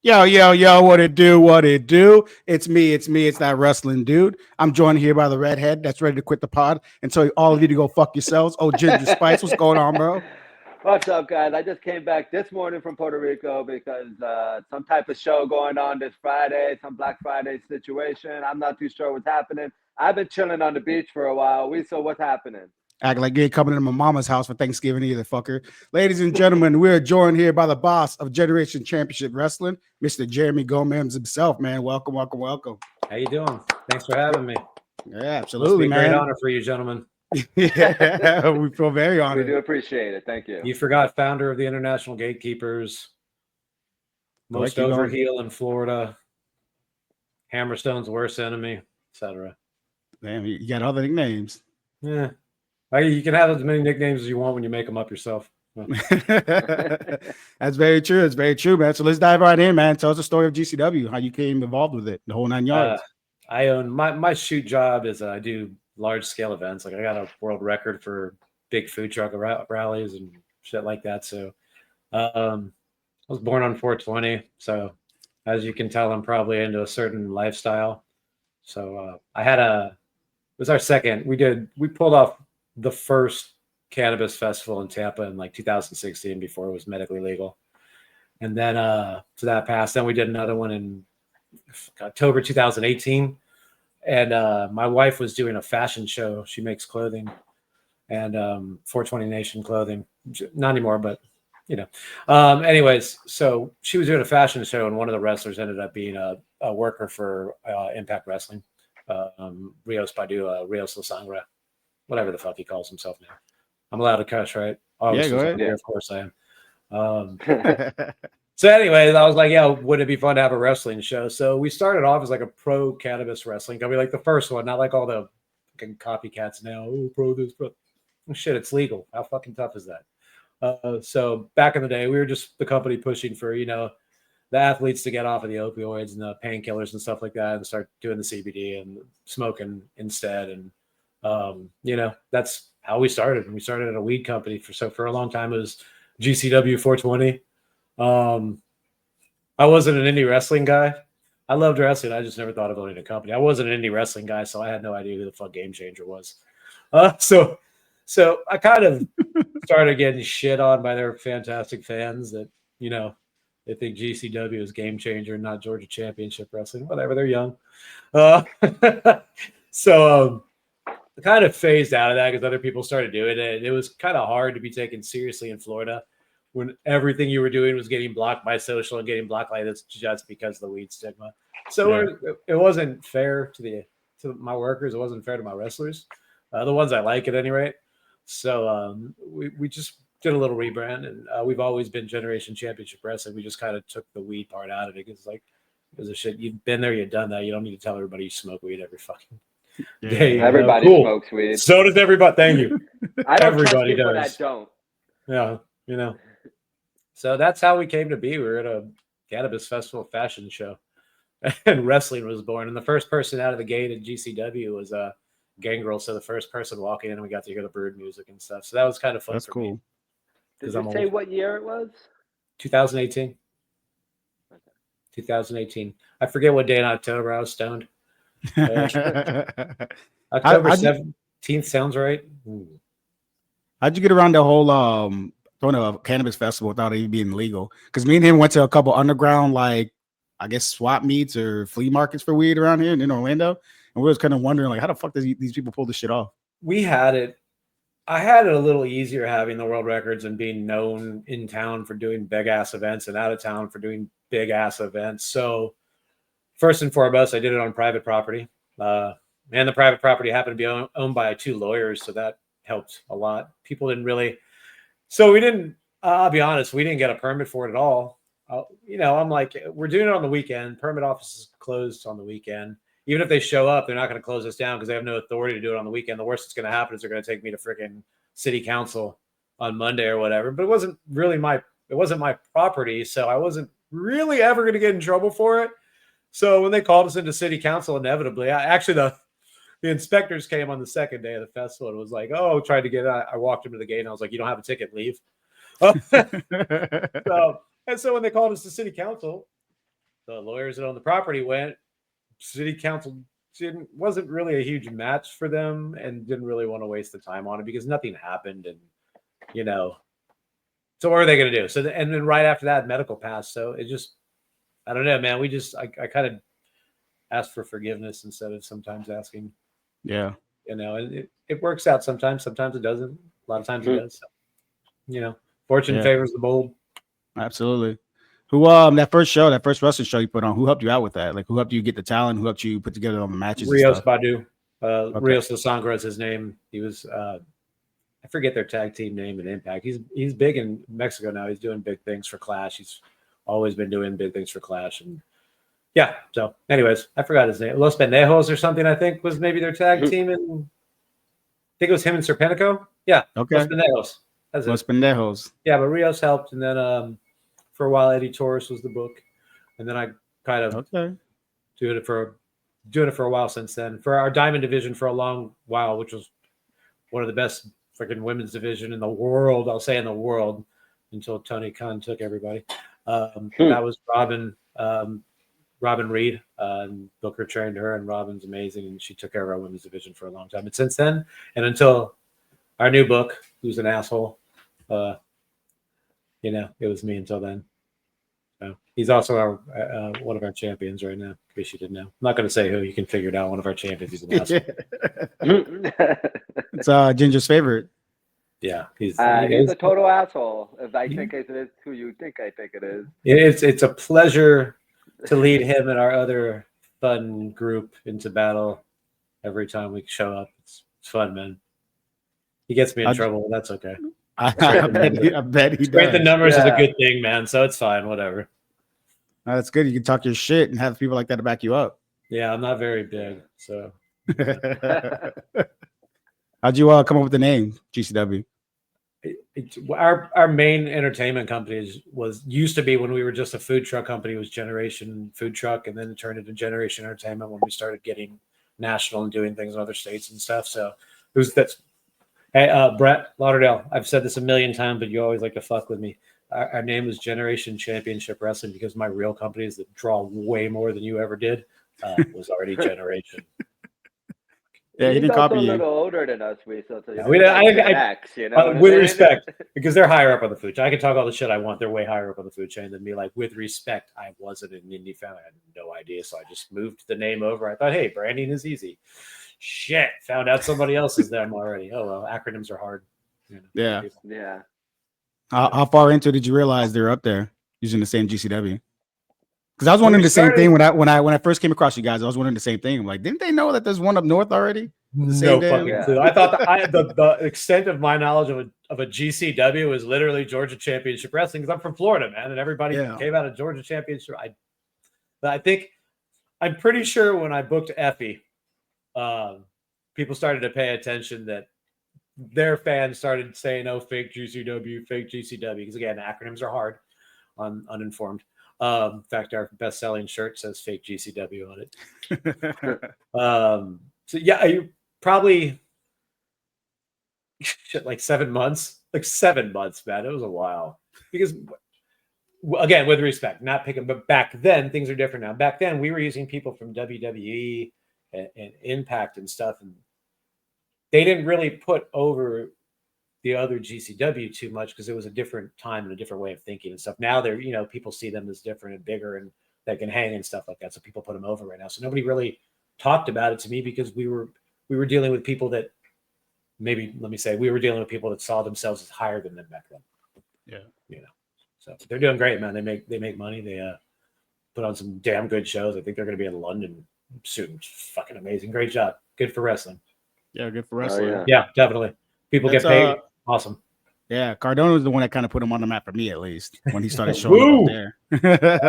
Yo, yo, yo, what it do, what it do? It's that wrestling dude. I'm joined here by the redhead that's ready to quit the pod and tell all of you to go fuck yourselves. Oh, Ginger Spice, what's going on, bro? What's up, guys? I just came back this morning from Puerto Rico because some type of show going on this Friday, some Black Friday situation. I'm not too sure what's happening. I've been chilling on the beach for a while. So what's happening? Act like you ain't coming to my mama's house for Thanksgiving either, fucker. Ladies and gentlemen, we're joined here by the boss of Generation Championship Wrestling, Mr. Jeremy Gomez himself, man. Welcome, welcome, welcome. How you doing? Thanks for having me. Yeah, absolutely, Must be a man. great honor for you, gentlemen. Yeah, we feel very honored. We do appreciate it. Thank you. You forgot founder of the International Gatekeepers, most over heel in Florida, Hammerstone's worst enemy, etc. Damn, you got other nicknames. Yeah. You can have as many nicknames as you want when you make them up yourself. That's very true. It's very true, man. So let's dive right in, man. Tell us the story of GCW, how you came involved with it, the whole 9 yards. I own my shoot job is I do large scale events. Like I got a world record for big food truck rallies and shit like that. So I was born on 420. So as you can tell, I'm probably into a certain lifestyle. So it was our second. We pulled off the first cannabis festival in Tampa in like 2016 before it was medically legal. And then so that passed. Then we did another one in October 2018. And my wife was doing a fashion show. She makes clothing and 420 Nation clothing. Not anymore, but you know. Anyways, so she was doing a fashion show and one of the wrestlers ended up being a worker for Impact Wrestling. Rios Padu, Rios La Sangre, whatever the fuck he calls himself now. I'm allowed to cuss, right? Yeah, go ahead. Yeah, of course I am. So anyways, I was like, yeah, would it be fun to have a wrestling show? So we started off as like a pro cannabis wrestling company, like the first one, not like all the fucking copycats now. Oh, pro this, pro. Oh, shit, it's legal. How fucking tough is that? So back in the day, we were just the company pushing for, the athletes to get off of the opioids and the painkillers and stuff like that and start doing the CBD and smoking instead. And, that's how we started. We started at a weed company for a long time. It was GCW 420. I wasn't an indie wrestling guy. I loved wrestling. I just never thought of owning a company. I wasn't an indie wrestling guy, so I had no idea who the fuck Game Changer was. So I kind of started getting shit on by their fantastic fans that, they think GCW is Game Changer, not Georgia Championship Wrestling. Whatever, they're young. So I kind of phased out of that because other people started doing it. It was kind of hard to be taken seriously in Florida when everything you were doing was getting blocked by social and getting blocked by this just because of the weed stigma. So it wasn't fair to my workers. It wasn't fair to my wrestlers, the ones I like at any rate. So we just did a little rebrand, and we've always been Generation Championship Wrestling. We just kind of took the weed part out of it because because of shit. You've been there, you've done that. You don't need to tell everybody you smoke weed every fucking day. Everybody smokes weed. So does everybody. Thank you. Everybody does. That don't. Yeah, So that's how we came to be. We were at a cannabis festival fashion show, and wrestling was born. And the first person out of the gate at GCW was Gangrel. So the first person walking in, we got to hear the Brood music and stuff. So that was kind of fun. That's cool. Me. Did you say what year it was? 2018. Okay. 2018. I forget what day in October. I was stoned. October 17th sounds right. How'd you get around the whole going to a cannabis festival without it being legal? Because me and him went to a couple underground, like I guess swap meets or flea markets for weed around here in Orlando, and we was kind of wondering like how the fuck does these people pull this shit off? I had it a little easier having the world records and being known in town for doing big ass events and out of town for doing big ass events. So first and foremost, I did it on private property, and the private property happened to be owned by 2 lawyers, so that helped a lot. People didn't really. So we didn't, I'll be honest, we didn't get a permit for it at all. I'm like, we're doing it on the weekend. Permit office is closed on the weekend. Even if they show up, they're not going to close us down because they have no authority to do it on the weekend. The worst that's going to happen is they're going to take me to freaking city council on Monday or whatever. But it wasn't my property. So I wasn't really ever going to get in trouble for it. So when they called us into city council, inevitably, the inspectors came on the second day of the festival and was like, oh, tried to get out. I walked him to the gate and I was like, you don't have a ticket, leave. So when they called us to city council, the lawyers that own the property went. City council wasn't really a huge match for them and didn't really want to waste the time on it because nothing happened. And, so what are they going to do? So, and then right after that, medical passed. So it just, I don't know, man. I kind of asked for forgiveness instead of sometimes asking. Yeah. And it works out sometimes. Sometimes it doesn't. A lot of times it does. So, fortune favors the bold. Absolutely. Who that first wrestling show you put on, who helped you out with that? Like, who helped you get the talent? Who helped you put together all the matches? Rios Badu. Rios Lasangre is his name. He was I forget their tag team name in Impact. He's big in Mexico now. He's doing big things for Clash. He's always been doing big things for Clash. And yeah. So anyways, I forgot his name. Los Pendejos or something, I think, was maybe their tag team. And I think it was him and Serpentico. Yeah. Okay. Los Pendejos. That's Los it. Pendejos. Yeah, but Rios helped. And then for a while, Eddie Torres was the book. And then I kind of doing it for a while since then. For our Diamond division for a long while, which was one of the best freaking women's division in the world. I'll say in the world until Tony Khan took everybody. That was Robin Reed. And Booker trained her, and Robin's amazing, and she took care of our women's division for a long time. And since then, and until our new book, who's an asshole, it was me until then. So he's also our one of our champions right now. In case you didn't know, I'm not going to say who. You can figure it out. One of our champions. He's an asshole. It's Ginger's favorite. Yeah, he's a total asshole. If I think it is who you think I think it is. It's a pleasure to lead him and our other fun group into battle every time we show up. It's fun, man. He gets me in trouble. That's okay. I bet he does. Strength in numbers is a good thing, man. So it's fine. Whatever. That's good. You can talk your shit and have people like that to back you up. Yeah, I'm not very big, so. How'd you come up with the name GCW? Our main entertainment company used to be, when we were just a food truck company, was Generation Food Truck, and then it turned into Generation Entertainment when we started getting national and doing things in other states and stuff. So hey, Brett Lauderdale, I've said this a million times, but you always like to fuck with me. Our name is Generation Championship Wrestling because my real companies that draw way more than you ever did was already Generation. Yeah, he didn't copy you. A little older than us, with respect, because they're higher up on the food chain. I can talk all the shit I want. They're way higher up on the food chain than me. Like, with respect, I wasn't an indie fan. I had no idea, so I just moved the name over. I thought, hey, branding is easy. Shit, found out somebody else is them already. Oh well, acronyms are hard. Yeah. How far into did you realize they're up there using the same GCW? Because I was wondering the same thing when I first came across you guys. I was wondering the same thing. I'm like, didn't they know that there's one up north already? No fucking clue. I thought the extent of my knowledge of a GCW was literally Georgia Championship Wrestling, because I'm from Florida, man, and everybody came out of Georgia Championship. I'm pretty sure when I booked Effie, people started to pay attention that their fans started saying, "Oh, fake GCW," because again, acronyms are hard on uninformed. In fact, our best-selling shirt says "fake GCW" on it. So yeah, you probably like 7 months. Like 7 months, man. It was a while. Because again, with respect, not picking, but back then things are different now. Back then we were using people from WWE and Impact and stuff, and they didn't really put over the other GCW too much because it was a different time and a different way of thinking and stuff. Now they're, people see them as different and bigger and they can hang and stuff like that. So people put them over right now. So nobody really talked about it to me because we were dealing with people that we were dealing with people that saw themselves as higher than them back then. Yeah. So they're doing great, man. They make money. They put on some damn good shows. I think they're going to be in London soon. Fucking amazing. Great job. Good for wrestling. Yeah. Good for wrestling. Yeah, definitely. People get paid. Awesome. Yeah. Cardona was the one that kind of put him on the map for me, at least, when he started showing up there.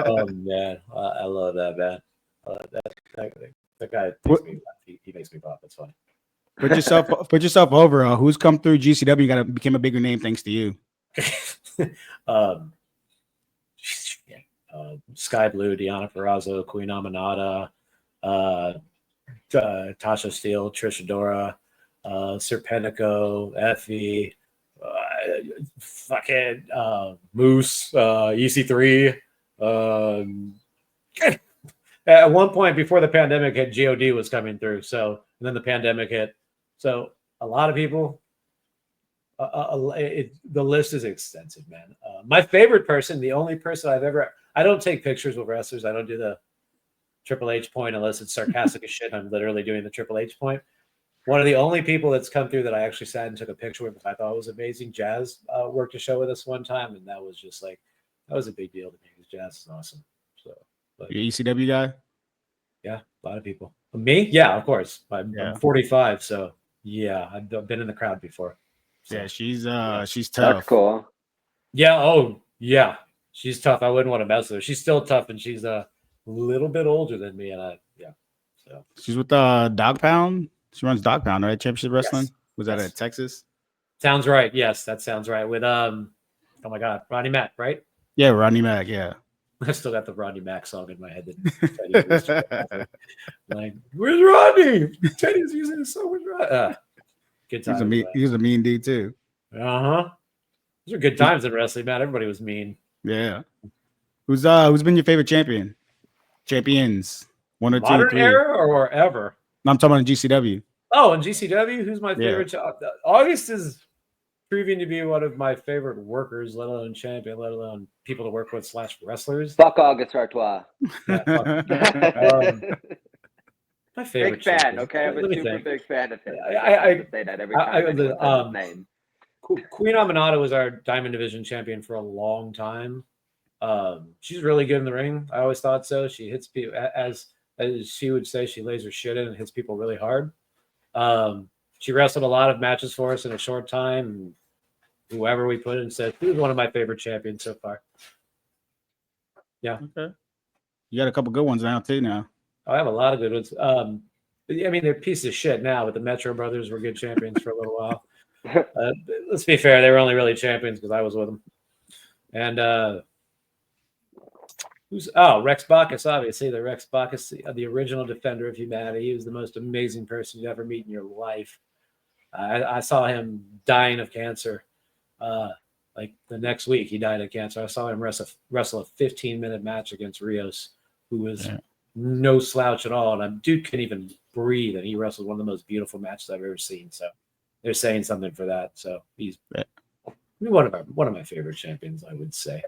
Oh man. I love that, man. That guy he makes me pop. That's funny. Put yourself over. Who's come through GCW became a bigger name thanks to you? Sky Blue, Deonna Purrazzo, Queen Aminata, Tasha Steele, Trish Adora, Serpentico, Effie, fucking Moose, EC3, At one point before the pandemic hit, God was coming through. So, and then the pandemic hit. So a lot of people, the list is extensive, man. My favorite person, the only person I don't take pictures with wrestlers. I don't do the Triple H point unless it's sarcastic as shit. I'm literally doing the Triple H point. One of the only people that's come through that I actually sat and took a picture with, I thought was amazing. Jazz worked a show with us one time, and that was just like, that was a big deal to me because Jazz is awesome. So, but, You're ECW guy? yeah, a lot of people. Me? Yeah, of course. I'm 45, so yeah, I've been in the crowd before. So, yeah, she's tough. That's cool. Yeah. Oh, yeah. She's tough. I wouldn't want to mess with her. She's still tough, and she's a little bit older than me. And so she's with Dog Pound. She runs Dog Pound, right? Championship Wrestling. Yes. Was that at Texas? Sounds right. Yes, that sounds right. With oh my God, Rodney Mack, right? Yeah, Rodney Mack. Yeah. I still got the Rodney Mack song in my head. Like, where's Rodney? Teddy's using so much. Good times. He's a mean dude too. Those are good times in wrestling, man. Everybody was mean. Yeah. Who's been your favorite champion? Champions. One or Modern two, three. era or ever? No, I'm talking about GCW. Oh, and GCW, who's my favorite? August is proving to be one of my favorite workers, let alone champion, let alone people to work with / wrestlers. Fuck August Artois. Yeah, my favorite big fan, champion. okay? I'm a super big fan of him. I say that every time I says his name. Queen Aminata was our Diamond Division champion for a long time. She's really good in the ring. I always thought so. She hits people, as she would say, she lays her shit in and hits people really hard. She wrestled a lot of matches for us in a short time. And whoever we put in said, "Who's one of my favorite champions so far?" Yeah. Okay. You got a couple good ones now too. Now I have a lot of good ones. I mean, they're pieces of shit now, but the Metro Brothers were good champions for a little while. Let's be fair; they were only really champions because I was with them. And Rex Bacchus? Obviously, the Rex Bacchus, the original defender of humanity. He was the most amazing person you ever meet in your life. I saw him dying of cancer. Like the next week, he died of cancer. I saw him wrestle a 15-minute match against Rios, who was no slouch at all. And dude couldn't even breathe, and he wrestled one of the most beautiful matches I've ever seen. So they're saying something for that. So he's one of my favorite champions, I would say.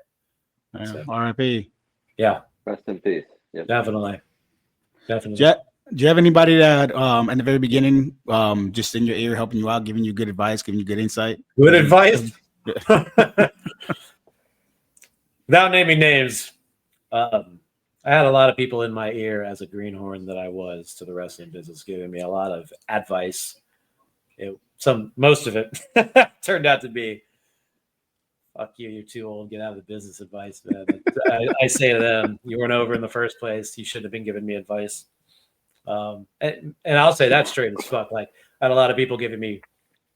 Yeah. So, R.I.P. Yeah. Rest in peace. Yep. Definitely. Do you have anybody that in the very beginning just in your ear helping you out, giving you good advice, giving you good insight? Good advice? Without naming names, I had a lot of people in my ear as a greenhorn that I was to the wrestling business, giving me a lot of advice. Most of it turned out to be, "Fuck you, you're too old, get out of the business," advice, man. I say to them, "You weren't over in the first place. You shouldn't have been giving me advice." And I'll say that straight as fuck. Like, I had a lot of people giving me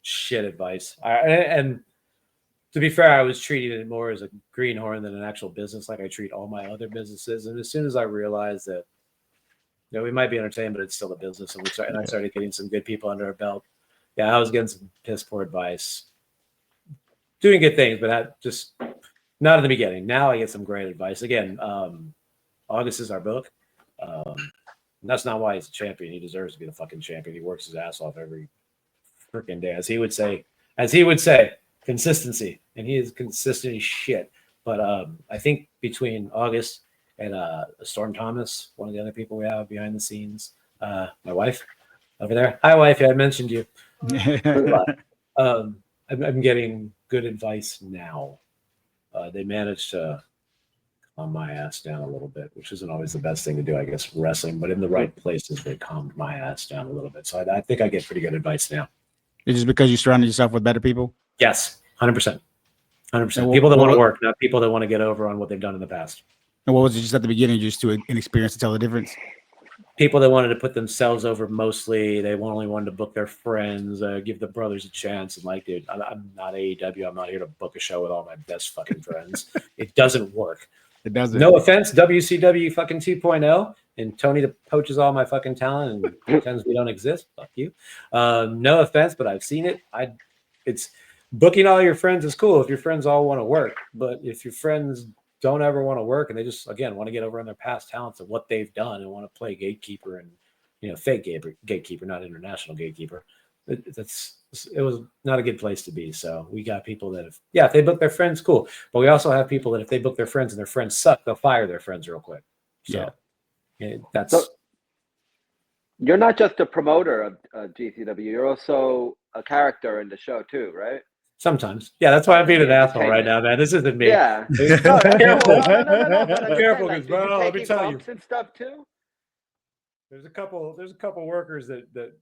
shit advice. And to be fair, I was treating it more as a greenhorn than an actual business, like I treat all my other businesses. And as soon as I realized that, we might be entertained, but it's still a business, and I started getting some good people under our belt. Yeah, I was getting some piss poor advice, doing good things, but just not in the beginning. Now I get some great advice. Again, August is our book. And that's not why he's a champion. He deserves to be the fucking champion. He works his ass off every freaking day. As he would say, consistency. And he is consistent as shit. But I think between August and Storm Thomas, one of the other people we have behind the scenes, my wife over there. Hi, wife. I mentioned you. I'm getting good advice now. They managed to calm my ass down a little bit, which isn't always the best thing to do, I guess, wrestling, but in the right places, they calmed my ass down a little bit. So I think I get pretty good advice now. It's just because you surrounded yourself with better people? Yes, 100%. 100%. People that want to work, not people that want to get over on what they've done in the past. And what was it just at the beginning, just too inexperienced to tell the difference? People that wanted to put themselves over mostly. They only wanted to book their friends, give the brothers a chance. And like, dude, I'm not AEW. I'm not here to book a show with all my best fucking friends. It doesn't work. It doesn't. No offense, WCW fucking 2.0, and Tony that poaches all my fucking talent and pretends we don't exist. Fuck you. No offense, but I've seen it. It's booking all your friends is cool if your friends all want to work, but if your friends don't ever want to work, and they just again want to get over on their past talents and what they've done and want to play gatekeeper and fake gatekeeper, not international gatekeeper. It was not a good place to be. So we got people that if they book their friends, cool. But we also have people that if they book their friends and their friends suck, they'll fire their friends real quick. So that's. So you're not just a promoter of GCW. You're also a character in the show too, right? Sometimes. Yeah, that's why I'm being an asshole right now, man. This isn't me. Yeah. No, careful. No. But I'm Careful, saying, because like, let me tell you. bumps and stuff too? There's a couple workers that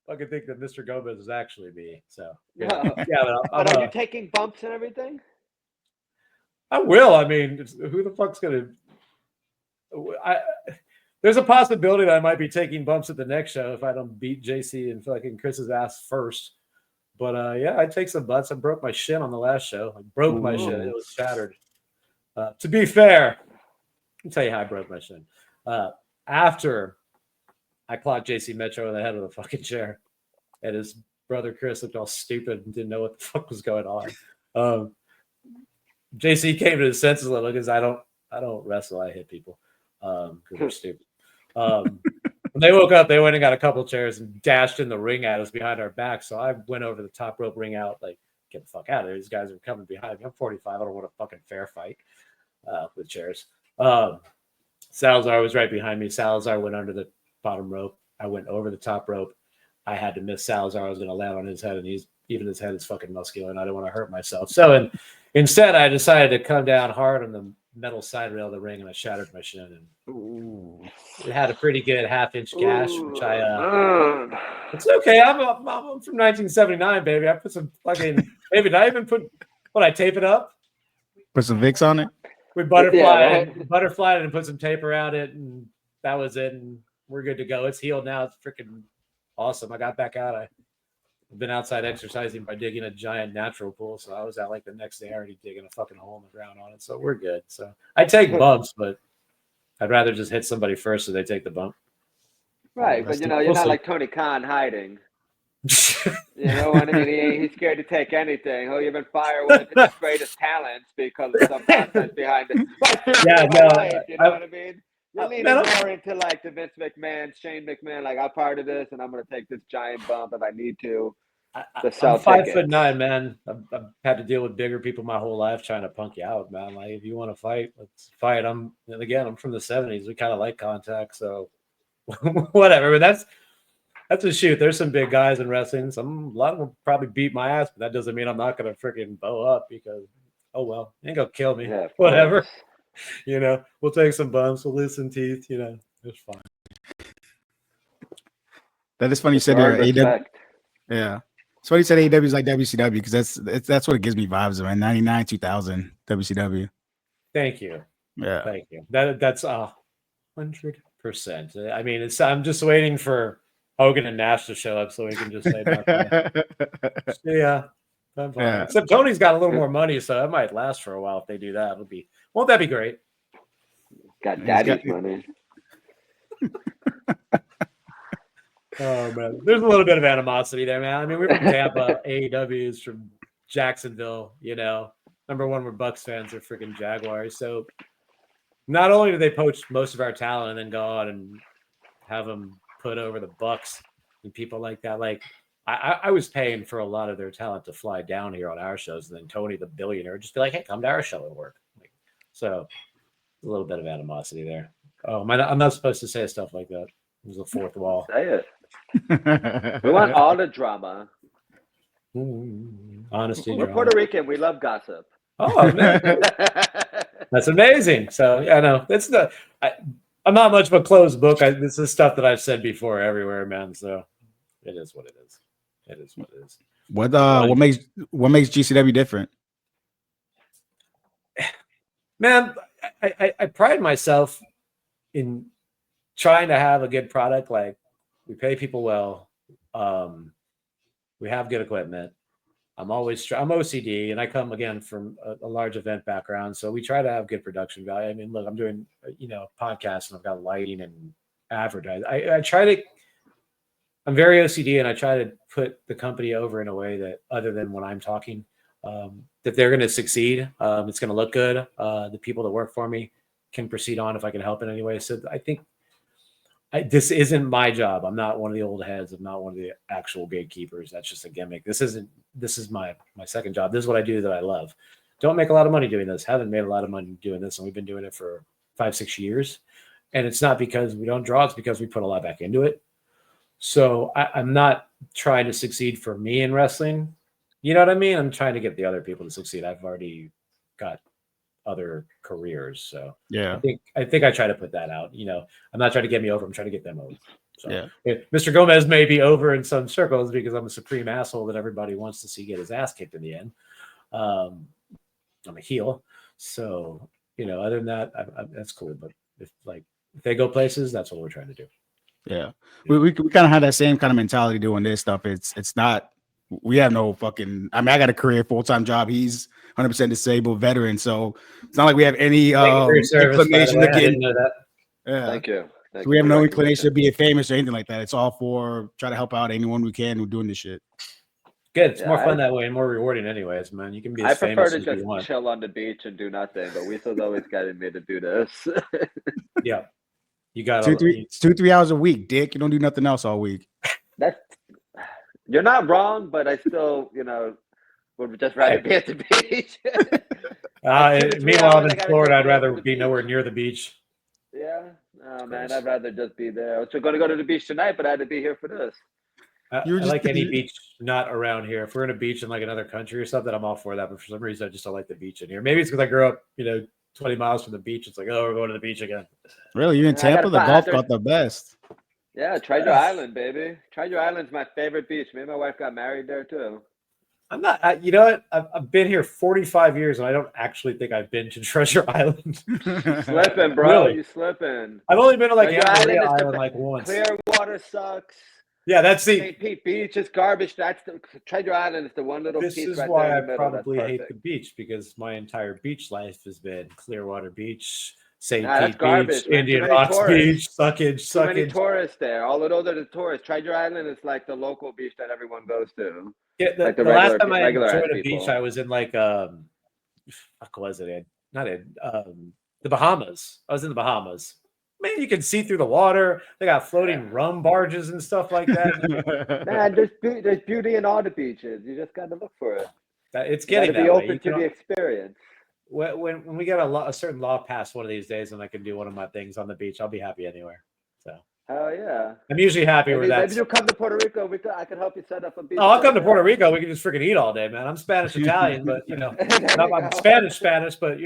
I can think that Mr. Gomez is actually me. So But are you taking bumps and everything? I will. I mean, who the fuck's gonna? There's a possibility that I might be taking bumps at the next show if I don't beat JC and fucking Chris's ass first. But I take some butts. I broke my shin on the last show. I broke my shin. It was shattered. To be fair, I'll tell you how I broke my shin. After I clocked JC Metro in the head with a fucking chair, and his brother Chris looked all stupid and didn't know what the fuck was going on. JC came to his senses a little because I don't wrestle. I hit people because they're stupid. When they woke up, they went and got a couple chairs and dashed in the ring at us behind our back. So I went over the top rope ring out, like, get the fuck out of there. These guys are coming behind me. I'm 45. I don't want a fucking fair fight with chairs. Salazar was right behind me. Salazar went under the bottom rope. I went over the top rope. I had to miss Salazar. I was going to land on his head, and even his head is fucking muscular, and I didn't want to hurt myself. So instead, I decided to come down hard on the metal side rail of the ring, and I shattered my shin. And it had a pretty good half-inch gash, which it's okay. I'm from 1979, baby. I put some fucking maybe I even put I tape it up. Put some Vicks on it. We butterflied it and put some tape around it, and that was it. And we're good to go. It's healed now. It's freaking awesome. I got back out. I've been outside exercising by digging a giant natural pool. So I was out like the next day already digging a fucking hole in the ground on it. So we're good. So I take bumps, but I'd rather just hit somebody first so they take the bump. Right. But you're not like Tony Khan hiding. You know what I mean? He's scared to take anything. He'll even fire one of his greatest talents because of some nonsense behind it. You know what I mean? You're leaning more into like the Vince McMahon, Shane McMahon, like I'm part of this and I'm going to take this giant bump if I need to. I'm 5'9", man. I've had to deal with bigger people my whole life trying to punk you out, man. Like if you want to fight, let's fight. I'm from the 70s. We kind of like contact, so whatever. But that's a shoot. There's some big guys in wrestling. A lot of them probably beat my ass, but that doesn't mean I'm not going to freaking bow up because, oh well, you ain't gonna kill me. Yeah, whatever. We'll take some bumps. We'll lose some teeth. It's fine. That is funny. You said AEW. Yeah. So he said AEW is like WCW because that's what it gives me vibes of, man. 99, 2000 WCW. Thank you. Yeah. Thank you. That's 100%. I mean, I'm just waiting for Hogan and Nash to show up so we can just say yeah. I'm fine. Yeah. Except Tony's got a little more money, so that might last for a while if they do that. Won't that be great? Got daddy's money. Oh man, there's a little bit of animosity there, man. I mean, we're from Tampa, AEW's from Jacksonville. Number one, we're Bucks fans. They're freaking Jaguars. So not only do they poach most of our talent and then go on and have them put over the Bucks and people like that, like I was paying for a lot of their talent to fly down here on our shows, and then Tony, the billionaire, just be like, "Hey, come to our show and work." So a little bit of animosity there. Oh, I'm not supposed to say stuff like that. There's a fourth wall. Say it. We want all the drama. Honesty. We're Puerto Rican. We love gossip. Oh man, that's amazing. So yeah, no, it's not. I'm not much of a closed book. This is stuff that I've said before everywhere, man. So it is what it is. It is what it is. What makes GCW different? Man, I pride myself in trying to have a good product. Like we pay people well. We have good equipment. I'm OCD, and I come again from a large event background, so we try to have good production value. I mean, look, I'm doing podcasts, and I've got lighting and advertising. I'm very OCD, and I try to put the company over in a way that, other than when I'm talking, that they're going to succeed. It's going to look good. The people that work for me can proceed on if I can help in any way. So I think this isn't my job. I'm not one of the old heads. I'm not one of the actual gatekeepers. That's just a gimmick. This is my second job. This is what I do that I love. Don't make a lot of money doing this. Haven't made a lot of money doing this. And we've been doing it for 5-6 years. And it's not because we don't draw. It's because we put a lot back into it. So I'm not trying to succeed for me in wrestling. You know what I mean? I'm trying to get the other people to succeed. I've already got other careers. So yeah, I think I try to put that out. You know, I'm not trying to get me over. I'm trying to get them over. So yeah. Mr. Gomez may be over in some circles because I'm a supreme asshole that everybody wants to see get his ass kicked in the end. I'm a heel. So, you know, other than that, that's cool. But if they go places, that's what we're trying to do. Yeah. We kind of have that same kind of mentality doing this stuff. It's not, we have no fucking, I mean, I got a career, full-time job. He's 100% disabled veteran. So it's not like we have any inclination to get into that. Yeah. Thank you. So we have no inclination to be famous or anything like that. It's all for trying to help out anyone we can who's doing this shit. Good. It's more fun that way and more rewarding anyways, man. You can be as I prefer famous to as you just want. chill on the beach and do nothing, but Weasel's always guided me to do this. Yeah. You got 2-3 hours a week, Dick. You don't do nothing else all week. You're not wrong, but I still, you know, would just rather be at the beach. Meanwhile, I'm in Florida. I'd rather be nowhere near the beach. Yeah. Oh, man, I'd rather just be there. I was going to go to the beach tonight, but I had to be here for this. I like any beach not around here. If we're in a beach in like another country or something, I'm all for that. But for some reason, I just don't like the beach in here. Maybe it's because I grew up, 20 miles from the beach. It's like, oh, we're going to the beach again. Really? You're in Tampa? The Gulf got the best. Yeah, Treasure Island, baby. Treasure Island's my favorite beach. Me and my wife got married there, too. I'm not, you know what? I've been here 45 years, and I don't actually think I've been to Treasure Island. Slipping, bro. Really? You slipping. I've only been to Island like once. Clearwater sucks. Yeah, that's St. Pete Beach is garbage. Treasure Island is the one little piece right there. This is why I probably hate the beach, because my entire beach life has been Clearwater Beach, St. Pete Beach, Indian Rocks Beach, suckage. Too many tourists there. All of those are the tourists. Treasure Island is like the local beach that everyone goes to. Yeah, the last time I enjoyed a beach, I was in like fuck was it? Not in the Bahamas. I was in the Bahamas. Man, you can see through the water. They got floating rum barges and stuff like that. Man, there's beauty in all the beaches. You just got to look for it. It's getting that be way. Open to the experience. When we get a certain law passed one of these days, and I can do one of my things on the beach, I'll be happy anywhere. So. Hell yeah! I'm usually happy with that. Maybe you'll come to Puerto Rico. I can help you set up a beach. Oh, I'll come to Puerto Rico. We can just freaking eat all day, man. I'm Spanish Italian, but I'm Spanish, but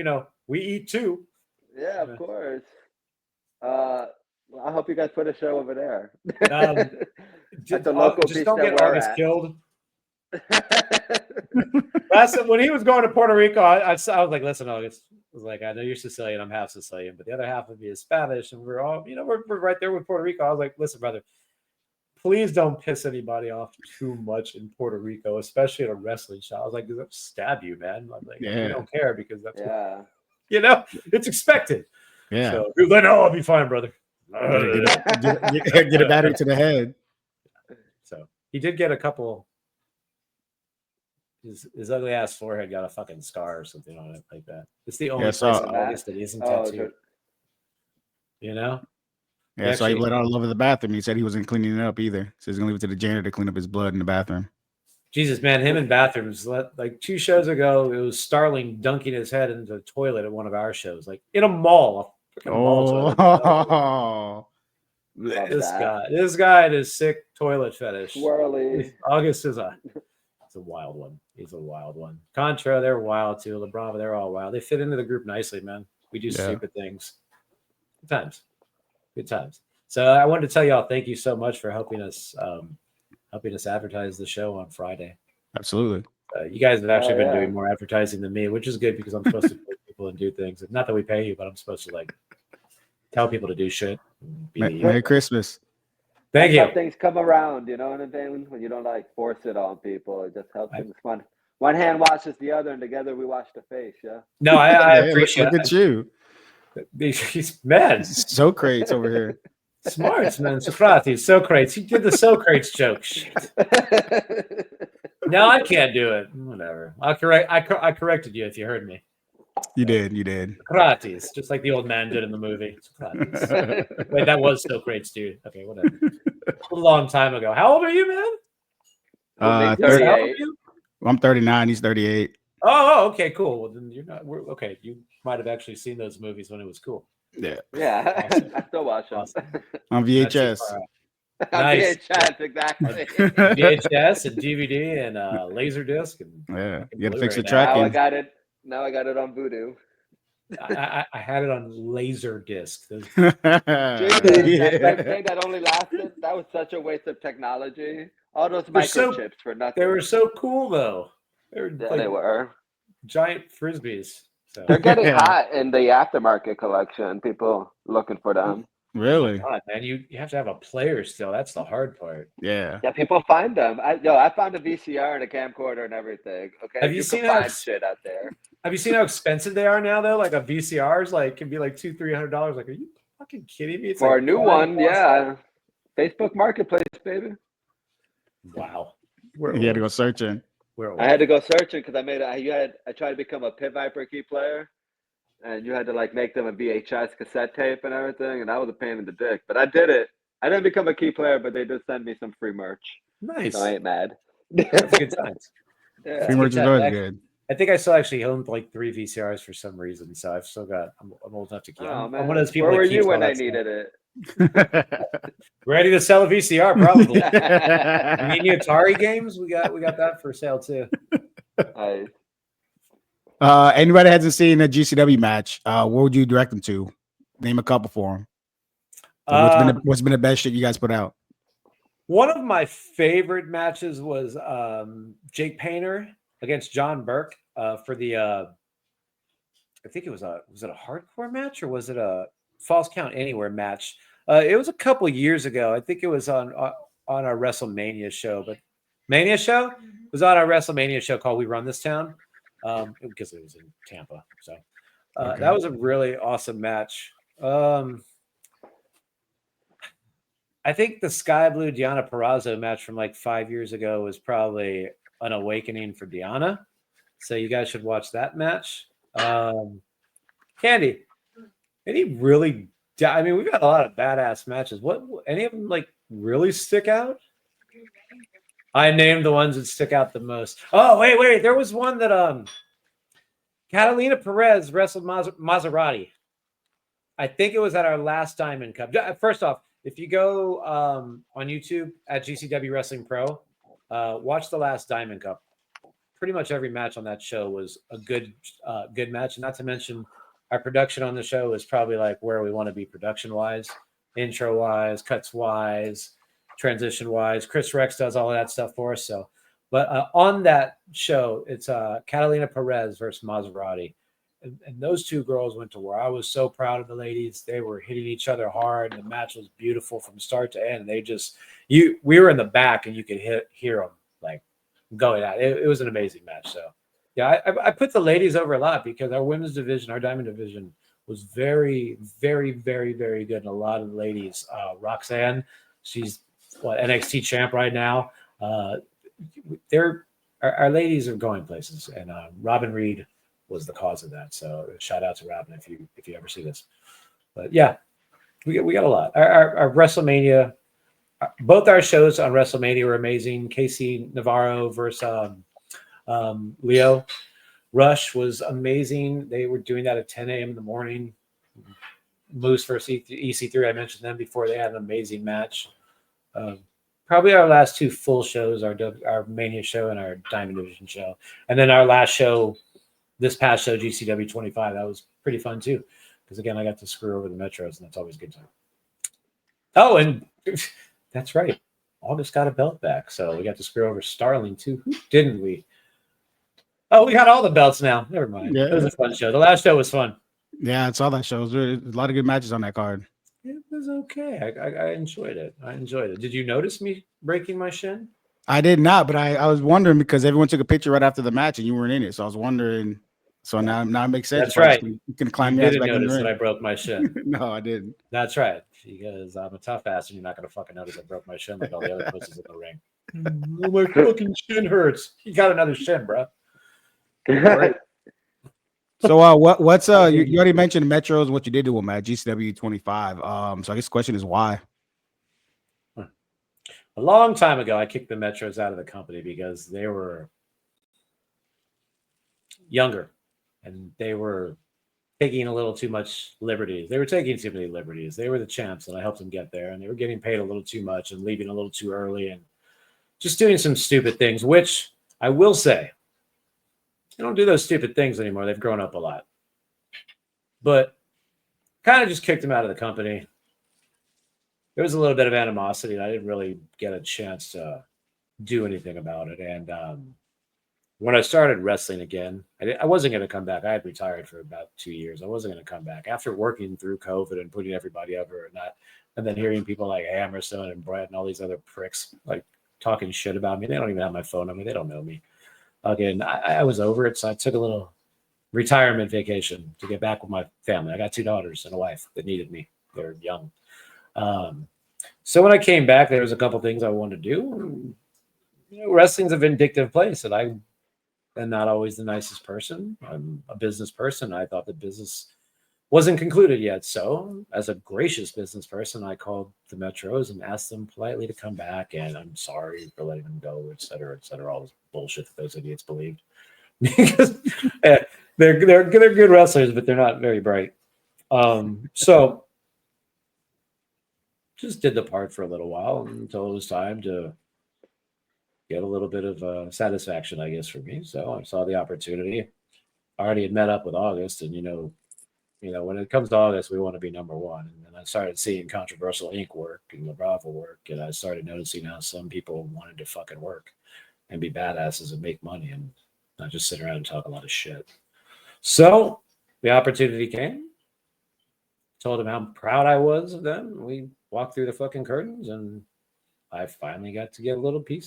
we eat too. Yeah, of course. I hope you guys put a show over there. At the local just beach don't get August killed. Last when he was going to Puerto Rico, I was like, listen, August. I was like, I know you're Sicilian, I'm half Sicilian, but the other half of me is Spanish, and we're all, we're right there with Puerto Rico. I was like, listen, brother, please don't piss anybody off too much in Puerto Rico, especially at a wrestling show. I was like, they'll stab you, man. I'm like, I don't care, because that's it's expected. Yeah. So he was like, no, I'll be fine, brother. Get a battery to the head. So he did get a couple. His ugly ass forehead got a fucking scar or something on it like that. It's the only place in August that isn't tattooed. Yeah, so he let out all over the bathroom. He said he wasn't cleaning it up either. So he's gonna leave it to the janitor to clean up his blood in the bathroom. Jesus, man, him in bathrooms. Like 2 shows ago, it was Starling dunking his head into the toilet at one of our shows, like in a mall. This guy and his sick toilet fetish. Swirly. August is a wild one. He's a wild one. Contra, they're wild too. LeBrava, they're all wild. They fit into the group nicely, man. We do stupid things. Good times. So I wanted to tell y'all thank you so much for helping us advertise the show on Friday. Absolutely. You guys have actually been doing more advertising than me, which is good, because I'm supposed to pay people and do things. Not that we pay you, but I'm supposed to tell people to do shit. Merry Christmas. Thank you. Things come around, you know what I mean? When you don't force it on people, it just helps things. One hand washes the other, and together we wash the face. Yeah. No, I appreciate it. Look at you. He's mad. Socrates over here. Smart, man. Socrates, Socrates. He did the Socrates joke. Shit. No, I can't do it. Whatever. I'll correct. I corrected you if you heard me. You did. Socrates, just like the old man did in the movie. Socrates. Wait, that was Socrates, dude. Okay, whatever. A long time ago. How old are you, man? Only How old are 38. you? I'm 39. He's 38. Oh, okay, cool. Well, then you're not. Okay, you might have actually seen those movies when it was cool. Yeah. Yeah, Awesome. I still watch them. Awesome. On VHS. Nice. VHS, exactly. VHS and DVD and Laserdisc and Yeah. fucking You got to fix the Blu-ray now. Now I tracking. got it. Now I got it on Voodoo. I had it on Laserdisc. Those- Dude, Yeah. that thing that only lasted, that was such a waste of technology. All those They're so- microchips for nothing. They were so cool though. They were Yeah, like they were. giant frisbees. So They're getting Yeah. hot in the aftermarket collection. People looking for them. Really? God, man, you have to have a player still. That's the hard part. Yeah. Yeah, people find them. I found a VCR and a camcorder and everything. Okay, Have you seen can how find shit out there? Have you seen how expensive they are now though? Like a VCRs can be like $200-$300. Like, are you fucking kidding me? It's For like a new $5 one, plus. yeah. Facebook Marketplace, baby. Wow. You had to go searching. We're I had to go searching because I tried to become a Pit Viper key player, and you had to like make them a VHS cassette tape and everything, and that was a pain in the dick. But I did it. I didn't become a key player, but they did send me some free merch, nice. so I ain't mad. That's good times. Yeah. Free merch is Good always time. good. I think I still actually owned like 3 VCRs for some reason, so I've still got. I'm old enough to keep. Oh, I'm man. one of those people. Where that were you keeps when all I that stuff. needed it? Ready to sell a VCR, probably. You need any Atari games? We got that for sale too. Nice. Anybody that hasn't seen a GCW match, what would you direct them to? Name a couple for them. What's been the best shit you guys put out? One of my favorite matches was Jake Painter against John Burke for the. I think it was it a hardcore match or was it a Falls Count Anywhere match? It was a couple years ago. I think it was on our WrestleMania show, but Mania show it was on our WrestleMania show called We Run This Town because it was in Tampa. So Okay. that was a really awesome match. I think the Sky Blue Deanna Purrazzo match from like 5 years ago was probably an awakening for Deanna. So you guys should watch that match. Candy, any really? I mean, we've got a lot of badass matches. What any of them like really stick out? I named the ones that stick out the most. Oh, wait. There was one that Catalina Perez wrestled Maserati. I think it was at our last Diamond Cup. First off, if you go on YouTube at GCW Wrestling Pro, watch the last Diamond Cup. Pretty much every match on that show was a good match. And not to mention, our production on the show is probably like where we want to be production-wise, intro-wise, cuts-wise, transition-wise. Chris Rex does all of that stuff for us. So, but on that show, it's Catalina Perez versus Maserati. And those two girls went to war. I was so proud of the ladies. They were hitting each other hard. The match was beautiful from start to end. They just, we were in the back and you could hear them like going at it. It was an amazing match. So yeah, I put the ladies over a lot because our women's division, our Diamond division was very, very, very, very good. And a lot of the ladies, Roxanne, she's NXT champ right now. Our ladies are going places, and Robin Reed was the cause of that. So shout out to Robin if you ever see this. But yeah, we got a lot. Our WrestleMania, both our shows on WrestleMania were amazing. Casey Navarro versus Leo Rush was amazing. They were doing that at 10 a.m. in the morning. Moose versus EC3, I mentioned them before. They had an amazing match. Probably our last two full shows, our Mania show and our Diamond Division show. And then our last show, this past show, GCW 25, that was pretty fun too. Because again, I got to screw over the Metros, and that's always a good time. Oh, and that's right. August got a belt back, so we got to screw over Starling too. Who didn't we? Oh, we got all the belts now. Never mind. Yeah. It was a fun show. The last show was fun. Yeah, I saw that show. There's a lot of good matches on that card. It was okay. I enjoyed it. Did you notice me breaking my shin? I did not, but I was wondering because everyone took a picture right after the match and you weren't in it. So I was wondering. So now it makes sense. That's right. You can climb You your ass didn't back in the notice that I ring. broke my shin. No, I didn't. That's right. Because I'm a tough ass and you're not going to fucking notice I broke my shin like all the other pussies in the ring. Oh, my fucking shin hurts. You got another shin, bro. Right. So what's you already mentioned Metros, what you did to them at GCW 25. So I guess the question is why? A long time ago, I kicked the Metros out of the company because they were younger and they were taking a little too much liberties. They were taking too many liberties. They were the champs, and I helped them get there, and they were getting paid a little too much and leaving a little too early and just doing some stupid things, which I will say, they don't do those stupid things anymore. They've grown up a lot. But kind of just kicked them out of the company. There was a little bit of animosity, and I didn't really get a chance to do anything about it. And when I started wrestling again, I wasn't going to come back. I had retired for about 2 years. I wasn't going to come back after working through COVID and putting everybody over and that, and then hearing people like Hammerstone and Brett and all these other pricks like talking shit about me. They don't even have my phone number. They don't know me. Again, I was over it, so I took a little retirement vacation to get back with my family. I got 2 daughters and a wife that needed me. They're young. So when I came back, there was a couple things I wanted to do. You know, wrestling's a vindictive place, and I am not always the nicest person. I'm a business person. I thought the business wasn't concluded yet. So as a gracious business person, I called the Metros and asked them politely to come back, and I'm sorry for letting them go, et cetera, all this bullshit that those idiots believed. Because they're good wrestlers, but they're not very bright. So just did the part for a little while until it was time to get a little bit of satisfaction, I guess, for me. So I saw the opportunity. I already had met up with August, and you know, when it comes to August, we want to be number one. And then I started seeing Controversial Inc. work and the Bravo work, and I started noticing how some people wanted to fucking work and be badasses and make money and not just sit around and talk a lot of shit. So the opportunity came. Told them how proud I was of them. We walked through the fucking curtains, and I finally got to get a little took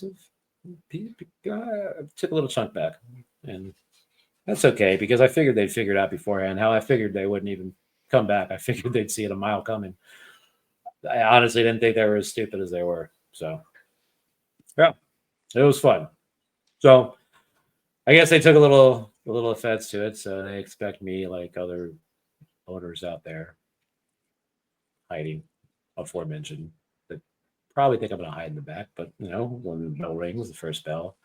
a little chunk back. And that's okay, because I figured they'd figure it out beforehand. How I figured they wouldn't even come back. I figured they'd see it a mile coming. I honestly didn't think they were as stupid as they were. So, yeah, it was fun. So, I guess they took a little offense to it. So they expect me, like other owners out there, hiding, aforementioned, that probably think I'm going to hide in the back. But, you know, when the bell rings, the first bell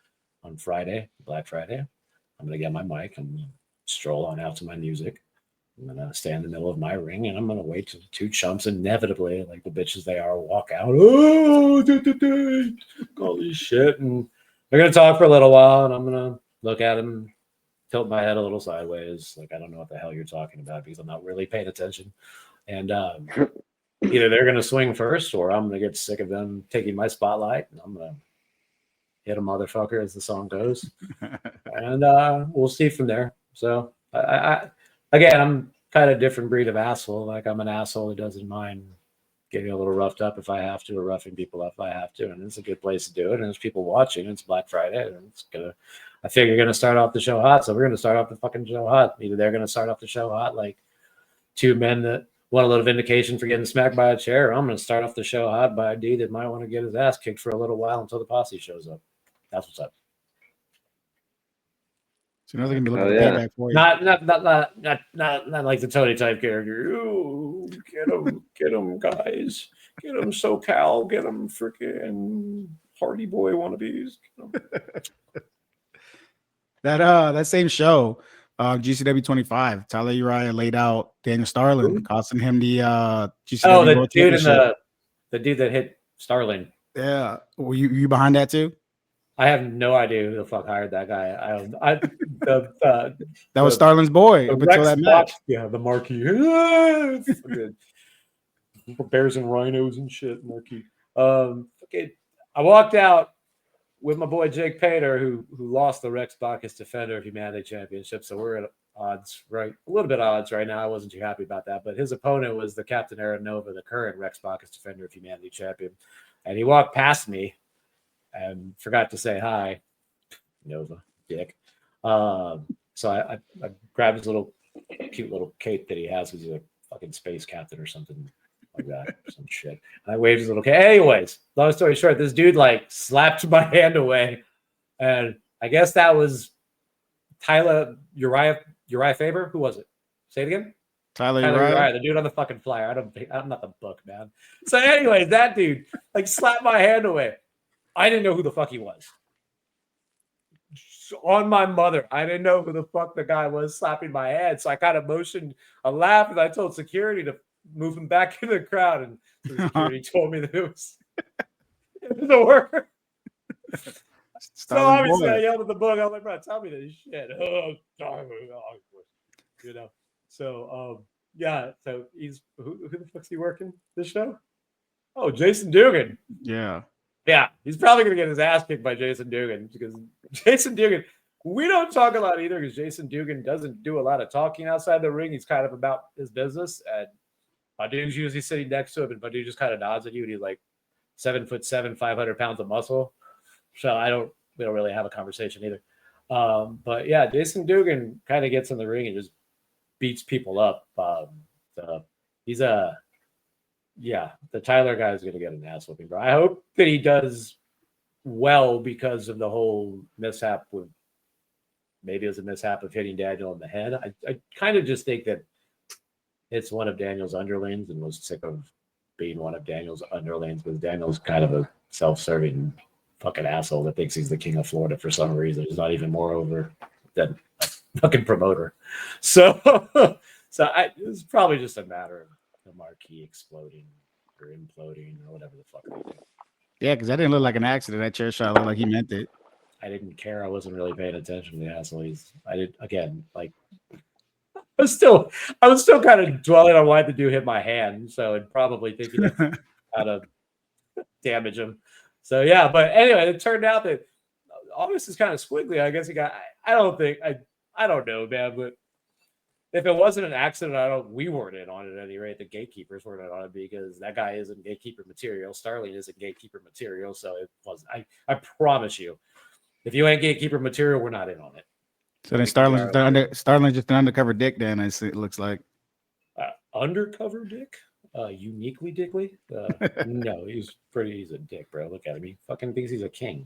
on Friday, Black Friday, I'm going to get my mic. I'm going to stroll on out to my music. I'm going to stand in the middle of my ring, and I'm going to wait till the 2 chumps inevitably, like the bitches they are, walk out. Oh, all this shit. And they're going to talk for a little while, and I'm going to look at them, tilt my head a little sideways. Like, I don't know what the hell you're talking about, because I'm not really paying attention. And either they're going to swing first, or I'm going to get sick of them taking my spotlight, and I'm going to hit a motherfucker, as the song goes. And we'll see from there. So again, I'm kind of a different breed of asshole. Like, I'm an asshole who doesn't mind getting a little roughed up if I have to, or roughing people up if I have to. And it's a good place to do it. And there's people watching. It's Black Friday. And I figure you're going to start off the show hot. So we're going to start off the fucking show hot. Either they're going to start off the show hot like 2 men that want a little vindication for getting smacked by a chair, or I'm going to start off the show hot by a dude that might want to get his ass kicked for a little while until the posse shows up. That's what's up. So now they're gonna be looking for payback for you. Not like the Tony type character. Ooh, get him, guys. Get him, SoCal. Get him, freaking Hardy Boy wannabes. That same show, GCW 25, Tyler Uriah laid out Daniel Starlin, costing him the GCW the World dude in Championship. the dude that hit Starlin. Yeah, were you behind that too? I have no idea who the fuck hired that guy. That was Starlin's boy up until Rex that match. Yeah, the marquee. Bears and rhinos and shit, marquee. Okay, I walked out with my boy Jake Pater, who lost the Rex Bacchus Defender of Humanity Championship. So we're at odds, right? A little bit odds right now. I wasn't too happy about that, but his opponent was the Captain Aaron Nova, the current Rex Bacchus Defender of Humanity Champion, and he walked past me and forgot to say hi, Nova, dick. So I grabbed his cute little cape that he has, because he's a fucking space captain or something like that, or some shit. And I waved his little kid. Anyways, long story short, this dude like slapped my hand away, and I guess that was Uriah Faber. Who was it? Say it again. Tyler Uriah, Uriah. the dude on the fucking flyer. I'm not the book, man. So, anyways, that dude like slapped my hand away. I didn't know who the fuck he was. On my mother, I didn't know who the fuck the guy was slapping my hand. So I kind of motioned a laugh, and I told security to move him back in the crowd. And the security told me that it was a worker. So obviously, I yelled at the book. I was like, "Bro, tell me this shit." You know. So yeah. So he's who the fuck's he working this show? Oh, Jason Dugan. Yeah. Yeah, he's probably going to get his ass kicked by Jason Dugan because Jason Dugan, we don't talk a lot either because Jason Dugan doesn't do a lot of talking outside the ring. He's kind of about his business. And Badu's usually sitting next to him, and Badu just kind of nods at you. And he's like 7'7", 500 pounds of muscle. So we don't really have a conversation either. But yeah, Jason Dugan kind of gets in the ring and just beats people up. The Tyler guy is going to get an ass whooping, bro. I hope that he does well because of the whole mishap with maybe it was a mishap of hitting Daniel in the head. I kind of just think that it's one of Daniel's underlings and was sick of being one of Daniel's underlings because Daniel's kind of a self-serving fucking asshole that thinks he's the king of Florida for some reason. He's not even more over than a fucking promoter. So it's probably just a matter of the marquee exploding or imploding or whatever the fuck. Yeah, because that didn't look like an accident. That chair shot looked like he meant it. I didn't care. I wasn't really paying attention to the asshole. I was still kind of dwelling on why the dude hit my hand. So and probably thinking of how to damage him. So yeah, but anyway, it turned out that all this is kind of squiggly. I guess he got. I don't know, man, but. If it wasn't an accident, we weren't in on it at any rate. The gatekeepers weren't in on it because that guy isn't gatekeeper material. Starling isn't gatekeeper material, so it wasn't. I promise you, if you ain't gatekeeper material, we're not in on it. So then Starling's just an undercover dick. Then it looks like undercover dick, uniquely dickly. No, he's a dick, bro. Look at him. He fucking thinks he's a king.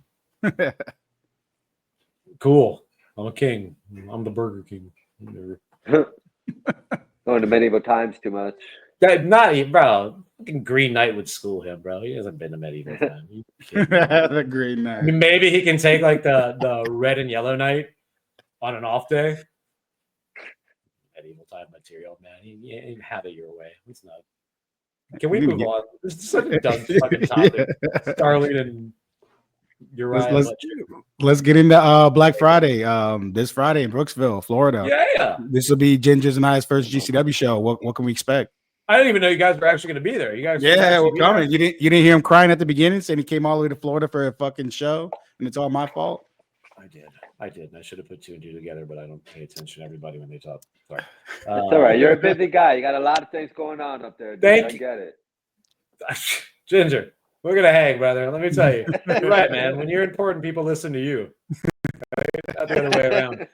Cool. I'm a king. I'm the Burger King. Going to medieval times too much. Not bro. Fucking Green Knight would school him, bro. He hasn't been to medieval time. The Green Knight. I mean, maybe he can take like the red and yellow knight on an off day. Medieval time material, man. You have it your way. It's not. Can we move on? This is such a dumb fucking topic. Starling and Uriah. Let's get into Black Friday. This Friday in Brooksville, Florida. Yeah. This will be Ginger's and I's first GCW show. What can we expect? I didn't even know you guys were actually going to be there. You guys, we're coming. You didn't hear him crying at the beginning, saying he came all the way to Florida for a fucking show, and it's all my fault. I did. I should have put two and two together, but I don't pay attention to everybody when they talk. Sorry. It's all right. You're a busy guy. You got a lot of things going on up there. Dude. I get it. Ginger, we're gonna hang, brother. Let me tell you. You're right, man. When you're important, people listen to you. Not the other way around.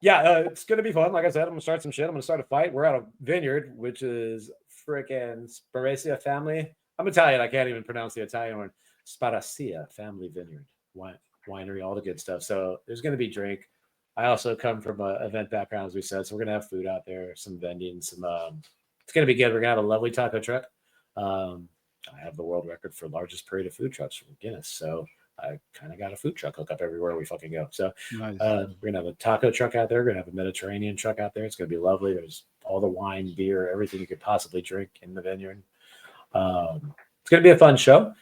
It's gonna be fun. Like I said, I'm gonna start some shit. I'm gonna start a fight. We're at a vineyard, which is freaking Sparacia family. I'm Italian. I can't even pronounce the Italian word. Sparacia family vineyard, winery, all the good stuff. So there's gonna be drink. I also come from an event background, as we said. So we're gonna have food out there, some vending, some. It's gonna be good. We're gonna have a lovely taco truck. I have the world record for largest parade of food trucks from Guinness, so I kind of got a food truck hookup everywhere we fucking go. So nice. We're gonna have a taco truck out there. We're gonna have a Mediterranean truck out there. It's gonna be lovely. There's all the wine, beer, everything you could possibly drink in the vineyard. It's gonna be a fun show.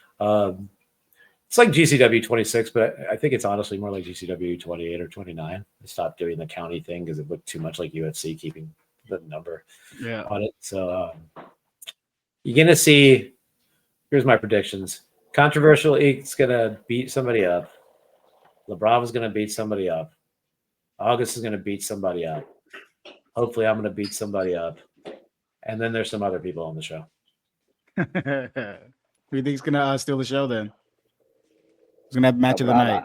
It's like GCW 26, but I think it's honestly more like GCW 28 or 29. I stopped doing the county thing because it looked too much like UFC keeping the number on it. So you're going to see, here's my predictions. Controversial Eek's going to beat somebody up. LaBrava's going to beat somebody up. August is going to beat somebody up. Hopefully I'm going to beat somebody up. And then there's some other people on the show. Who do you think's going to steal the show then? Who's going to have match of the night?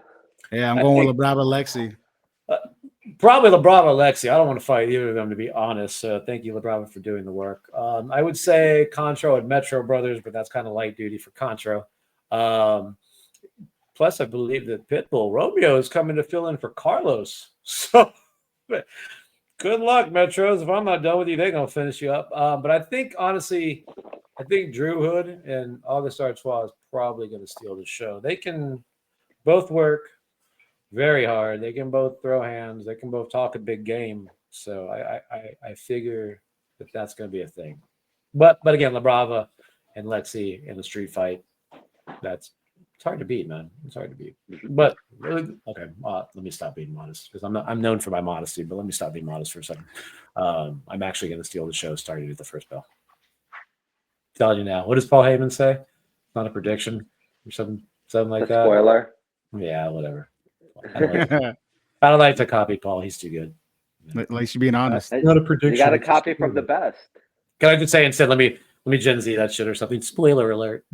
Yeah, I'm going with LaBrava Lexi. Probably LaBrava, Alexi. I don't want to fight either of them, to be honest. So thank you, LaBrava, for doing the work. I would say Contro and Metro Brothers, but that's kind of light duty for Contro. Plus, I believe that Pitbull Romeo is coming to fill in for Carlos. So good luck, Metros. If I'm not done with you, they're going to finish you up. But I think, honestly, Drew Hood and August Artois is probably going to steal the show. They can both work very hard. They can both throw hands. They can both talk a big game. So I figure that that's going to be a thing. But again, LaBrava and Lexi in a street fight, it's hard to beat, man. It's hard to beat. But really, okay, let me stop being modest because I'm known for my modesty. But let me stop being modest for a second. I'm actually going to steal the show starting at the first bell. Telling you now. What does Paul Heyman say? Not a prediction or something like that. Spoiler. Yeah, whatever. I don't like to copy Paul. He's too good. At least you're being honest. Not a prediction. You got to copy from the best. Can I just say instead? Let me Gen Z that shit or something. Spoiler alert.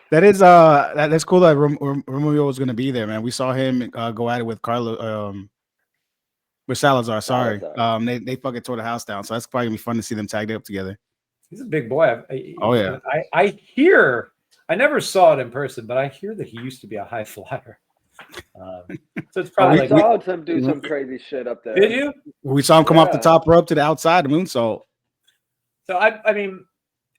That's cool that Romeo was going to be there, man. We saw him go at it with with Salazar. Sorry, they fucking tore the house down. So that's probably gonna be fun to see them tagged up together. He's a big boy. Oh yeah. I hear. I never saw it in person, but I hear that he used to be a high flyer. So it's probably we saw him do some crazy shit up there. Did you? We saw him come off the top rope to the outside, the moonsault. So I mean,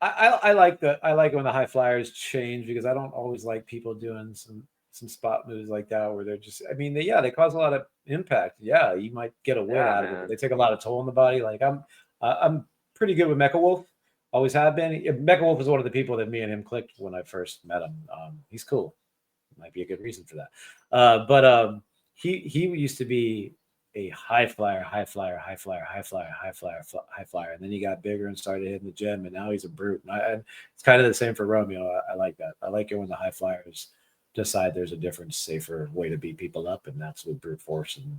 I like it when the high flyers change because I don't always like people doing some spot moves like that where they're just. I mean, they cause a lot of impact. Yeah, you might get a win out of it. But they take a lot of toll on the body. Like I'm pretty good with Mecha Wolf. Always have been. Mecha Wolf is one of the people that me and him clicked when I first met him. He's cool. Might be a good reason for that. But he used to be a high flyer, and then he got bigger and started hitting the gym, and now he's a brute. And it's kind of the same for Romeo. I like that. I like it when the high flyers decide there's a different, safer way to beat people up, and that's with brute force and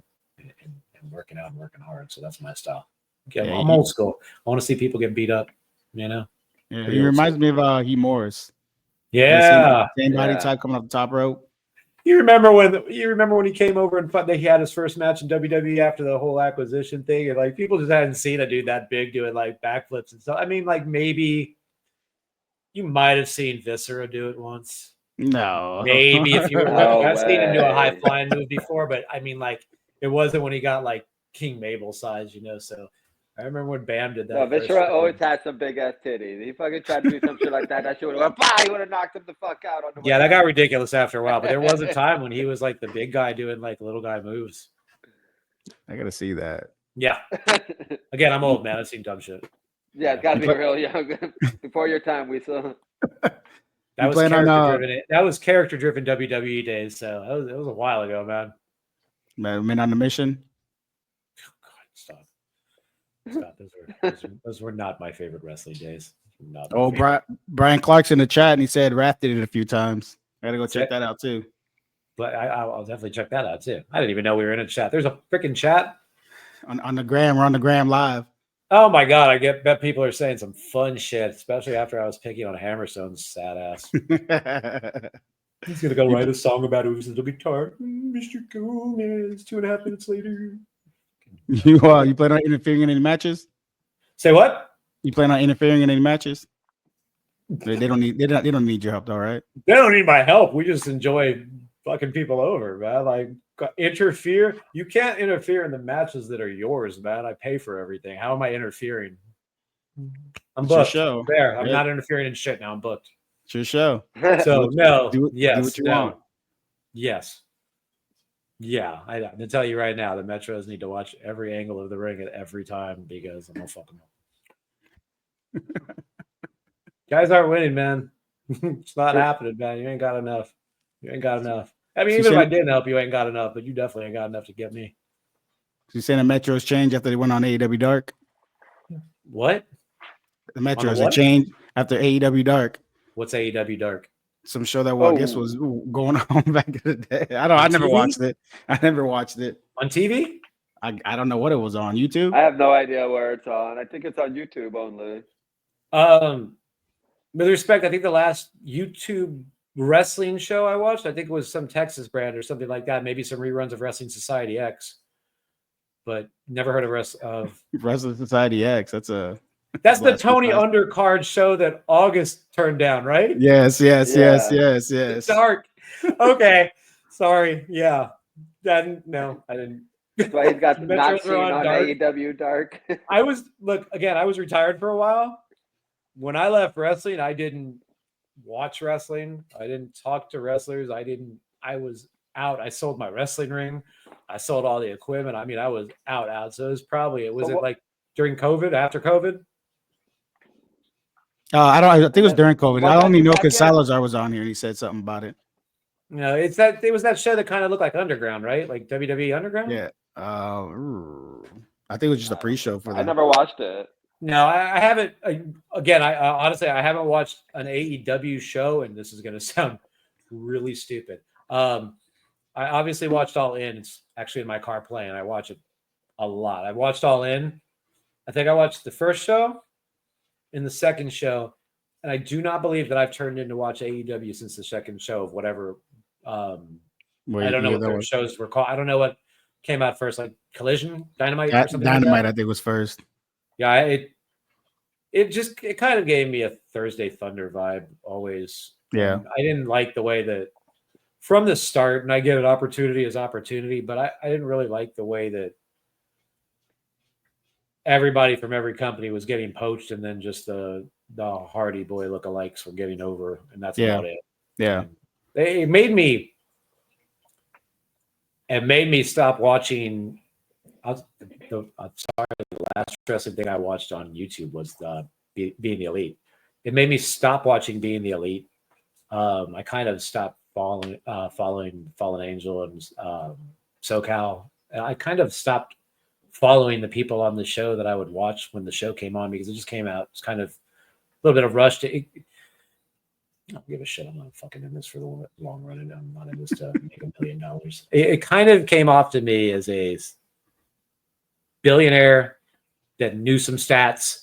working out and working hard. So that's my style. Okay, I'm old school. I want to see people get beat up. You know. Yeah, he reminds me of He Morris. Yeah, same body type coming up the top rope. You remember when he came over and he had his first match in WWE after the whole acquisition thing, and like people just hadn't seen a dude that big doing like backflips and stuff. I mean, like maybe you might have seen Viscera do it once. No, maybe if you were. I've seen him do a high flying move before, but I mean, like it wasn't when he got like King Mabel size, you know. So I remember when Bam did that. No, Viscera always had some big ass titties. He fucking tried to do some shit like that. That shit would have went, he would have knocked him the fuck out. On the that got ridiculous after a while. But there was a time when he was like the big guy doing like little guy moves. I gotta see that. Yeah. Again, I'm old, man. I've seen dumb shit. Yeah, it's gotta be real young. Before your time, we saw. That was character-driven. That was character-driven WWE days. So it was a while ago, man. Men on the Mission. Oh, God, stop. Those were not my favorite wrestling days. Brian Clark's in the chat and he said Wrath did it a few times. I gotta go check that out too. But I'll definitely check that out too. I didn't even know we were in a chat. There's a freaking chat on the gram. We're on the gram live. Oh my God! I bet people are saying some fun shit, especially after I was picking on Hammerstone's sad ass. He's gonna go write a song about who's the guitar, Mr. Gomez. 2.5 minutes later. You plan on interfering in any matches? Say what? You plan on interfering in any matches? They don't need your help though, right? They don't need my help. We just enjoy fucking people over, man. Like interfere. You can't interfere in the matches that are yours, man. I pay for everything. How am I interfering? I'm booked. It's your show. There. I'm not interfering in shit now. I'm booked. It's your show. So no. Do what you want. Yes. Yeah, I can tell you right now, the Metros need to watch every angle of the ring at every time because I'm gonna fuck them up. Guys aren't winning, man. It's not happening, man. You ain't got enough. I mean, even if I didn't help, you ain't got enough, but you definitely ain't got enough to get me. So you saying the Metros changed after they went on AEW Dark? What? The Metros changed after AEW Dark. What's AEW Dark? Some show that I guess was going on back in the day. I never watched it. I never watched it. On TV? I don't know what it was on. YouTube? I have no idea where it's on. I think it's on YouTube only. With respect, I think the last YouTube wrestling show I watched, I think it was some Texas brand or something like that. Maybe some reruns of Wrestling Society X, but never heard of Wrestling Society X. That's the blasphemy. Tony Undercard show that August turned down, right? Yes. Dark. Okay. Sorry. Yeah. No, I didn't. That's why he's got not Metros seen are on on Dark. AEW Dark. I was retired for a while. When I left wrestling, I didn't watch wrestling. I didn't talk to wrestlers. I was out. I sold my wrestling ring. I sold all the equipment. I mean, I was out. So was it like during COVID, after COVID? I think it was during COVID. Was I that only the know because second? Salazar was on here and he said something about it. No, it was that show that kind of looked like Underground, right? Like WWE Underground? Yeah. I think it was just a pre-show for them. I never watched it. No, I haven't. Again, honestly, I haven't watched an AEW show, and this is going to sound really stupid. I obviously watched All In. It's actually in my car playing. I watch it a lot. I watched All In. I think I watched the first show and the second show, and I do not believe that I've turned in to watch AEW since the second show of whatever. I don't know what their shows were called. I don't know what came out first, like Collision, Dynamite, or something. Dynamite, like that. I think was first. Yeah, it kind of gave me a Thursday Thunder vibe always. Yeah. I didn't like the way that from the start, and I get an opportunity as opportunity, but I didn't really like the way that everybody from every company was getting poached, and then just the Hardy Boy lookalikes were getting over, and that's about it. Yeah. And it made me stop watching. The last wrestling thing I watched on YouTube was Being the Elite. It made me stop watching Being the Elite. I kind of stopped following Fallen Angel and SoCal. And I kind of stopped following the people on the show that I would watch when the show came on because it just came out. It's kind of a little bit of rush I don't give a shit. I'm not fucking in this for the long run, and I'm not in this to make $1 million. It kind of came off to me as a billionaire that knew some stats,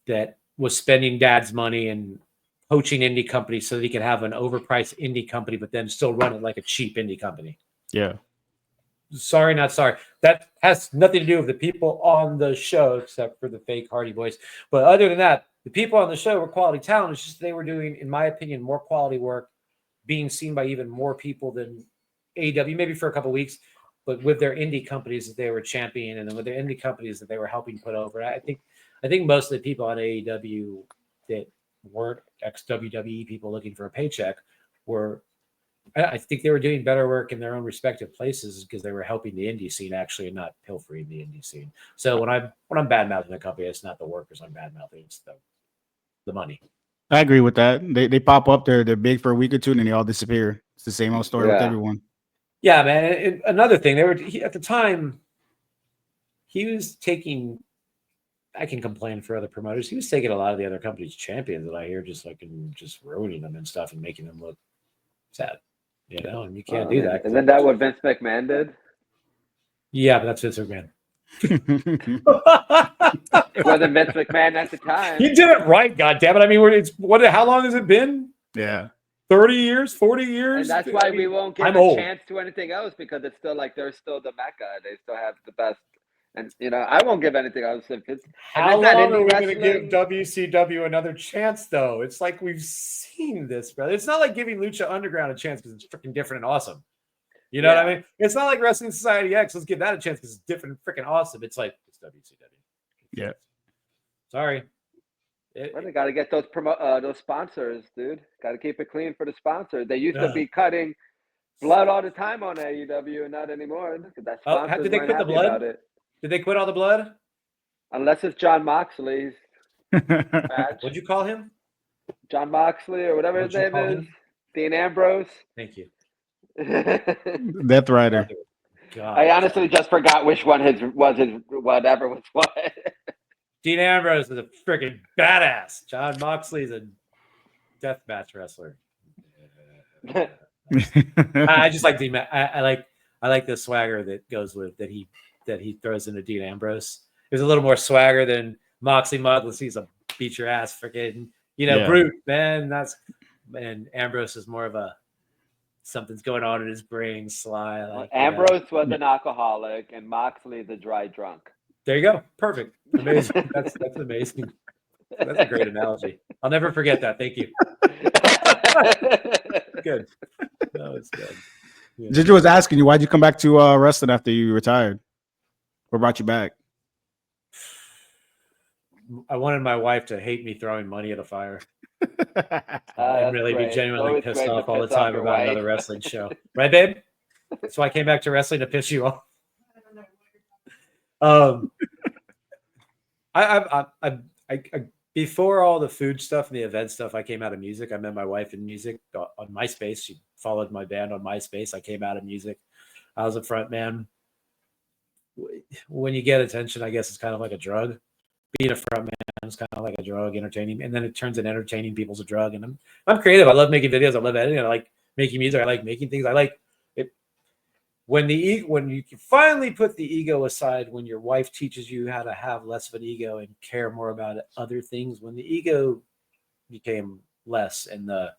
that was spending dad's money and poaching indie companies so that he could have an overpriced indie company, but then still run it like a cheap indie company. Yeah. Sorry, not sorry. That has nothing to do with the people on the show, except for the fake Hardy Boys. But other than that, the people on the show were quality talent. It's just they were doing, in my opinion, more quality work, being seen by even more people than AEW, maybe for a couple of weeks, but with their indie companies that they were championing and then with their indie companies that they were helping put over. I think most of the people on AEW that weren't ex-WWE people looking for a paycheck I think they were doing better work in their own respective places because they were helping the indie scene actually and not pilfering the indie scene. So when I'm bad-mouthing a company, it's not the workers I'm bad-mouthing, it's the money. I agree with that. They pop up, they're big for a week or two, and then they all disappear. It's the same old story with everyone. Yeah, man. And another thing, at the time, he was taking. I can complain for other promoters. He was taking a lot of the other companies' champions that I hear just ruining them and stuff and making them look sad. And you can't do that. Isn't that what Vince McMahon did? Yeah, but that's Vince McMahon. Wasn't Vince McMahon at the time? He did it right, goddammit. I mean, how long has it been? Yeah. 30 years, 40 years? And that's why we won't give a chance to anything else because it's still like they're still the Mecca. They still have the best. And, I won't give anything else. How long are we going to give WCW another chance, though? It's like we've seen this, brother. It's not like giving Lucha Underground a chance because it's freaking different and awesome. You know what I mean? It's not like Wrestling Society X. Let's give that a chance because it's different and freaking awesome. It's like, it's WCW. Yeah. Sorry. They got to get those sponsors, dude. Got to keep it clean for the sponsors. They used to be cutting blood all the time on AEW, and not anymore. That sponsors did they quit the blood? Did they quit all the blood? Unless it's John Moxley's badge. What'd you call him? John Moxley or whatever his name is. Him? Dean Ambrose. Thank you. Death Rider. God. I honestly just forgot which one was his whatever was what. Dean Ambrose is a freaking badass. John Moxley's a deathmatch wrestler. I just like Dean. I like the swagger that goes with that he throws into Dean Ambrose. There's a little more swagger than Moxley Mudless. He's a beat your ass freaking brute, man. and Ambrose is more of a something's going on in his brain, sly. Like Ambrose was an alcoholic, and Moxley the dry drunk. There you go. Perfect. Amazing. That's amazing. That's a great analogy. I'll never forget that. Thank you. Good. No, it's good. Yeah. Ginger was asking you, why'd you come back to wrestling after you retired? What brought you back? I wanted my wife to hate me throwing money at a fire. That's And really great. be genuinely Always pissed great to off all the piss off time your about wife. another wrestling show. Right, babe? So I came back to wrestling to piss you off. I before all the food stuff and the event stuff, I came out of music. I met my wife in music on MySpace. She followed my band on MySpace. I came out of music. I was a front man. When you get attention, I guess it's kind of like a drug. Being a front man is kind of like a drug, entertaining, and then it turns in entertaining people's a drug. And I'm creative. I love making videos. I love editing. I like making music. I like making things. I like it. When you finally put the ego aside, when your wife teaches you how to have less of an ego and care more about other things, when the ego became less and the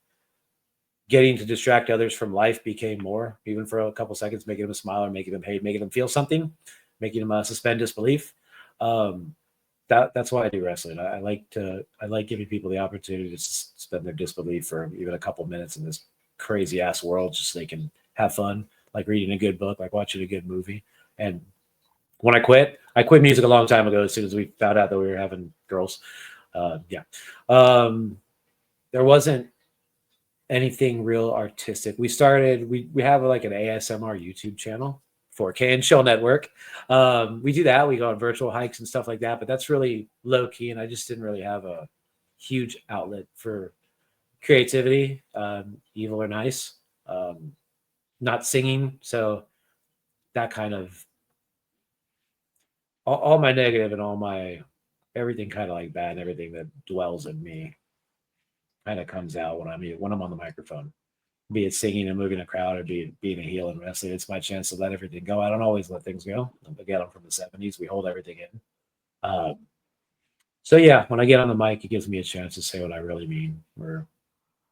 getting to distract others from life became more, even for a couple seconds, making them smile or making them hate, making them feel something, making them suspend disbelief. That's why I do wrestling. I like giving people the opportunity to suspend their disbelief for even a couple minutes in this crazy ass world, just so they can have fun. Like reading a good book, like watching a good movie. And when I quit music a long time ago, as soon as we found out that we were having girls. There wasn't anything real artistic. We have like an ASMR YouTube channel, 4K and Chill Network. We do that. We go on virtual hikes and stuff like that, but that's really low key. And I just didn't really have a huge outlet for creativity, evil or nice. Not singing, so that kind of all my negative and all my everything kind of like bad and everything that dwells in me kind of comes out when I'm on the microphone, be it singing and moving a crowd or being a heel in wrestling. It's my chance to let everything go. I don't always let things go. Again, I'm from the 70s. We hold everything in. So yeah, when I get on the mic, it gives me a chance to say what I really mean or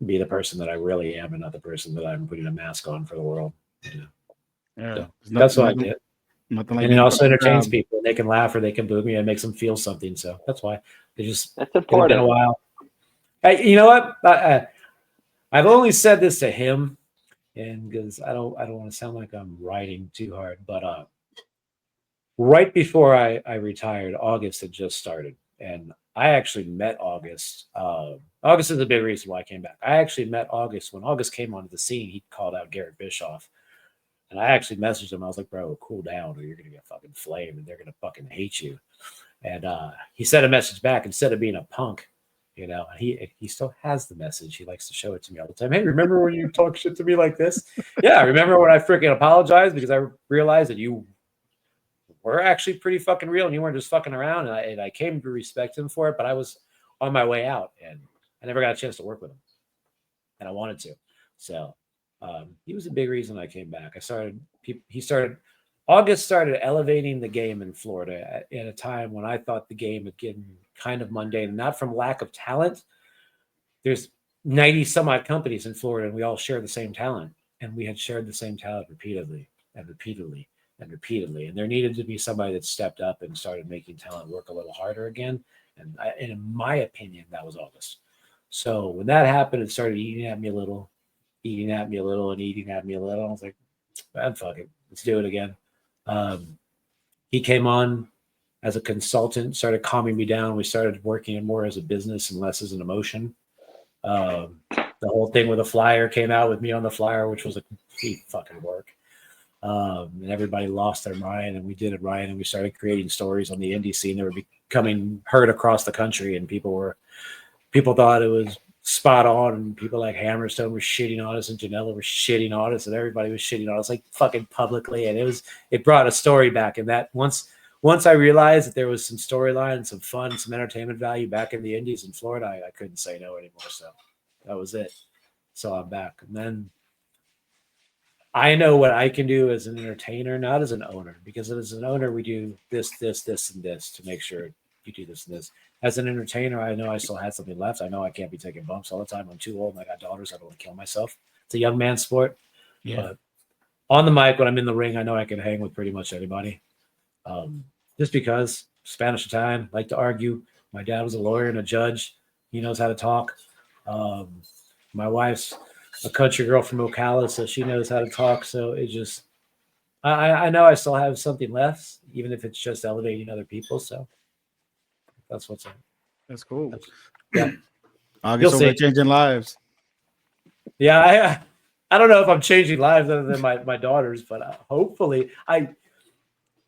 be the person that I really am and not the person that I'm putting a mask on for the world. Yeah, so that's what I did. Nothing like and it also entertains people. They can laugh or they can boo me and makes them feel something. So that's why that's important. Been a while. You know what? I've only said this to him, and because I don't want to sound like I'm writing too hard, but right before I retired, August had just started, and I actually met August. August is a big reason why I came back. I actually met August when August came onto the scene. He called out Garrett Bischoff. And I actually messaged him. I was like, bro, cool down or you're going to get fucking flamed and they're going to fucking hate you. And he sent a message back instead of being a punk, and he still has the message. He likes to show it to me all the time. Hey, remember when you talk shit to me like this? Yeah, I remember when I freaking apologized because I realized that you were actually pretty fucking real and you weren't just fucking around. And I came to respect him for it, but I was on my way out and I never got a chance to work with him. And I wanted to. So he was a big reason I came back. August started elevating the game in Florida at a time when I thought the game had gotten kind of mundane, and not from lack of talent. There's 90 some odd companies in Florida and we all share the same talent, and we had shared the same talent repeatedly. And there needed to be somebody that stepped up and started making talent work a little harder again. And in my opinion, that was August. So when that happened, it started eating at me a little. I was like, man, fuck it. Let's do it again. He came on as a consultant, started calming me down. We started working more as a business and less as an emotion. The whole thing with a flyer came out with me on the flyer, which was a complete fucking work. And everybody lost their mind, and we did it right. And we started creating stories on the indie scene that were becoming heard across the country, and people thought it was spot on, and people like Hammerstone were shitting on us and Janela were shitting on us and everybody was shitting on us like fucking publicly. And it brought a story back. And that once I realized that there was some storyline, some fun, some entertainment value back in the Indies in Florida, I couldn't say no anymore. So that was it. So I'm back. And then I know what I can do as an entertainer, not as an owner, because as an owner, we do this, and this to make sure you do this and this. as an entertainer, I know I still had something left. I know I can't be taking bumps all the time. I'm too old and I got daughters. I don't want to kill myself. It's a young man's sport. Yeah. But on the mic, when I'm in the ring, I know I can hang with pretty much anybody. Just because Spanish Italian, like to argue. My dad was a lawyer and a judge. He knows how to talk. My wife's a country girl from Ocala, so she knows how to talk. So it just, I know I still have something left, even if it's just elevating other people. So that's what's up. That's cool. Yeah. August over changing lives. Yeah, I don't know if I'm changing lives other than my daughters, but hopefully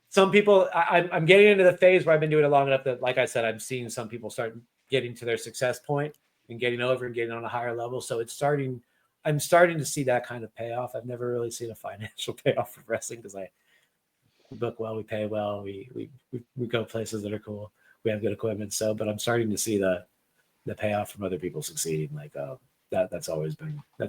some people, I'm getting into the phase where I've been doing it long enough that, like I said, I'm seeing some people start getting to their success point and getting over and getting on a higher level. So I'm starting to see that kind of payoff. I've never really seen a financial payoff for wrestling because we book well, we pay well, we go places that are cool, we have good equipment. So, but I'm starting to see the payoff from other people succeeding. Like that's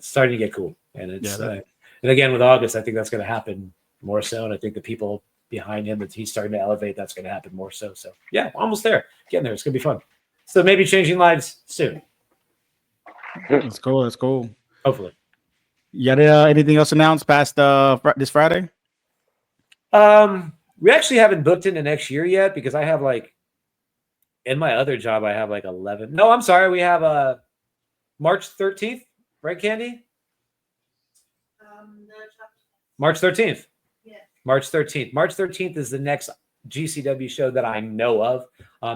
starting to get cool. And it's and again with August, I think that's going to happen more so. And I think the people behind him that he's starting to elevate, that's going to happen more so. So yeah, almost there, getting there. It's going to be fun. So maybe changing lives soon. That's cool. That's cool. Hopefully. You got anything else announced past this Friday? We actually haven't booked into next year yet because I have in my other job, I have 11. No, I'm sorry. We have March 13th, right, Candy? March 13th. Yeah. March 13th. March 13th is the next GCW show that I know of.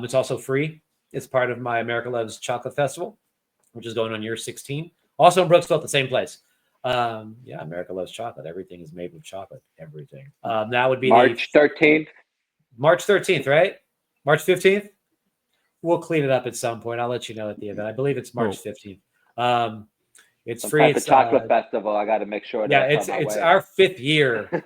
It's also free. It's part of my America Loves Chocolate Festival, which is going on year 16. Also in Brooksville at the same place. Yeah, America Loves Chocolate. Everything is made with chocolate. Everything. That would be March 13th. March 13th, right? March 15th? We'll clean it up at some point. I'll let you know at the event. I believe it's March 15th. It's Some free. type It's of chocolate festival. I got to make sure. Yeah, it's our 5th year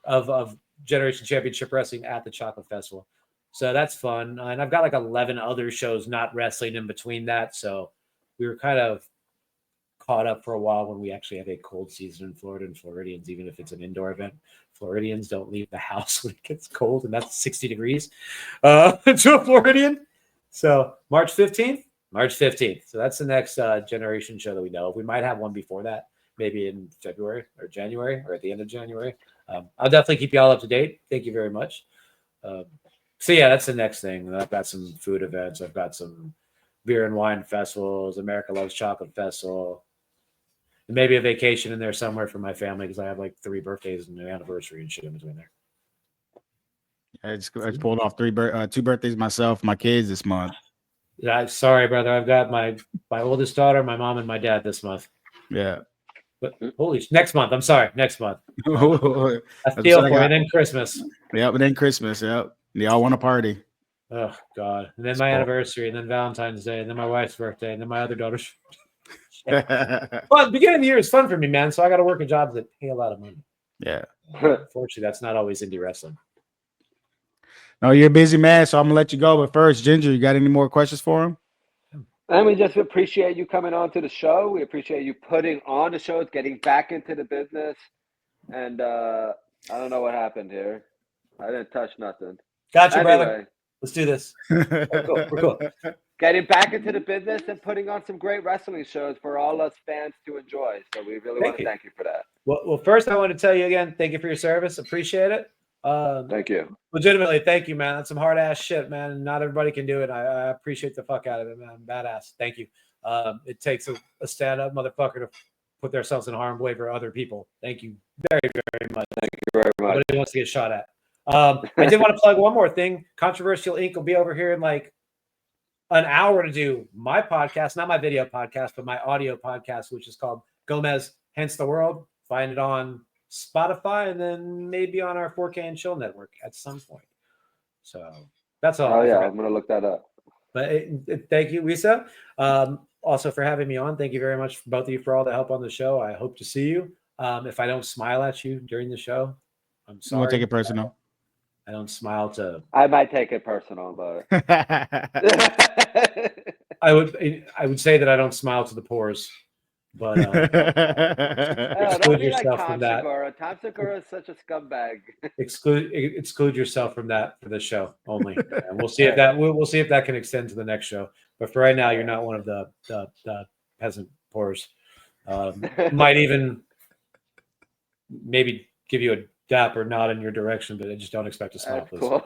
of Generation Championship Wrestling at the Chocolate Festival. So that's fun. And I've got 11 other shows not wrestling in between that. So we were kind of caught up for a while when we actually have a cold season in Florida, and Floridians, even if it's an indoor event, Floridians don't leave the house when it gets cold, and that's 60 degrees to a Floridian. So March 15th. So that's the next generation show that we know of. We might have one before that, maybe in February or January or at the end of January. I'll definitely keep you all up to date. Thank you very much. So yeah, that's the next thing. I've got some food events. I've got some beer and wine festivals, America Loves Chocolate Festival, and maybe a vacation in there somewhere for my family because I have 3 birthdays and an anniversary and shit in between there. I just pulled off 2 birthdays myself, my kids this month. Yeah, sorry, brother. I've got my oldest daughter, my mom, and my dad this month. Yeah. But next month. I'm sorry, next month. I I feel for you. And then Christmas. Yep, and then Christmas. Yep. They all want to party. Oh, God. And then my anniversary, and then Valentine's Day, and then my wife's birthday, and then my other daughter's. Well, the beginning of the year is fun for me, man. So I got to work a job that pay a lot of money. Yeah. Unfortunately, that's not always indie wrestling. No, you're a busy man, so I'm going to let you go. But first, Ginger, you got any more questions for him? And we just appreciate you coming on to the show. We appreciate you putting on the shows, getting back into the business. And I don't know what happened here. I didn't touch nothing. Gotcha, brother. Let's do this. We're cool. Getting back into the business and putting on some great wrestling shows for all us fans to enjoy. So we really want to thank you for that. Well, first I want to tell you again, thank you for your service. Appreciate it. Thank you. Legitimately, thank you, man. That's some hard ass shit, man. Not everybody can do it. I appreciate the fuck out of it, man. Badass. Thank you. It takes a stand up motherfucker to put themselves in harm's way for other people. Thank you very, very much. Thank you very much. Nobody wants to get shot at. I did want to plug one more thing. Controversial Inc. will be over here in an hour to do my podcast, not my video podcast, but my audio podcast, which is called Gomez Hence the World. Find it on Spotify and then maybe on our 4K and Chill network at some point. So that's all. Oh, yeah. I'm going to look that up. But thank you, Lisa. Also for having me on. Thank you very much, both of you, for all the help on the show. I hope to see you. If I don't smile at you during the show, I'm sorry. You won't take it personal. I don't smile to. I might take it personal, but I would say that I don't smile to the pores. But Don't exclude be like yourself Tom from that. Segura. Tom Segura is such a scumbag. Exclude yourself from that for this show only. And we'll see if that we'll see if that can extend to the next show. But for right now, you're not one of the peasant poors. Might even maybe give you a dap or nod in your direction, but I just don't expect a smile, That's please. cool.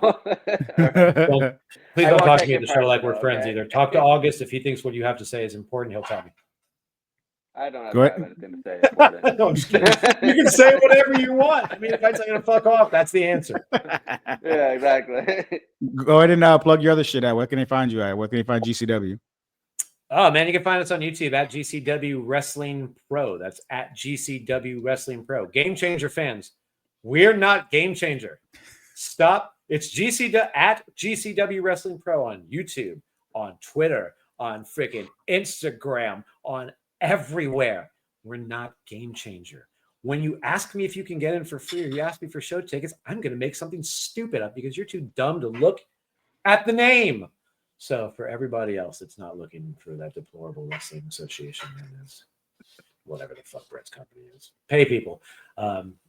Please I don't won't talk to take me it at the show like we're personal, friends okay? either. Talk to August. If he thinks what you have to say is important, he'll tell me. I don't Go have ahead. anything to say important. No, I'm just kidding. You can say whatever you want. I mean, if I tell you to fuck off, that's the answer. Yeah, exactly. Go ahead and plug your other shit out. Where can they find you at? Where can they find GCW? Oh man, you can find us on YouTube at GCW Wrestling Pro. That's at GCW Wrestling Pro. Game Changer fans, we're not Game Changer. Stop. It's at GCW Wrestling Pro on YouTube, on Twitter, on freaking Instagram, on everywhere. We're not Game Changer. When you ask me if you can get in for free or you ask me for show tickets, I'm going to make something stupid up because you're too dumb to look at the name. So for everybody else, it's not looking for that deplorable wrestling association that is whatever the fuck Brett's company is. Pay people.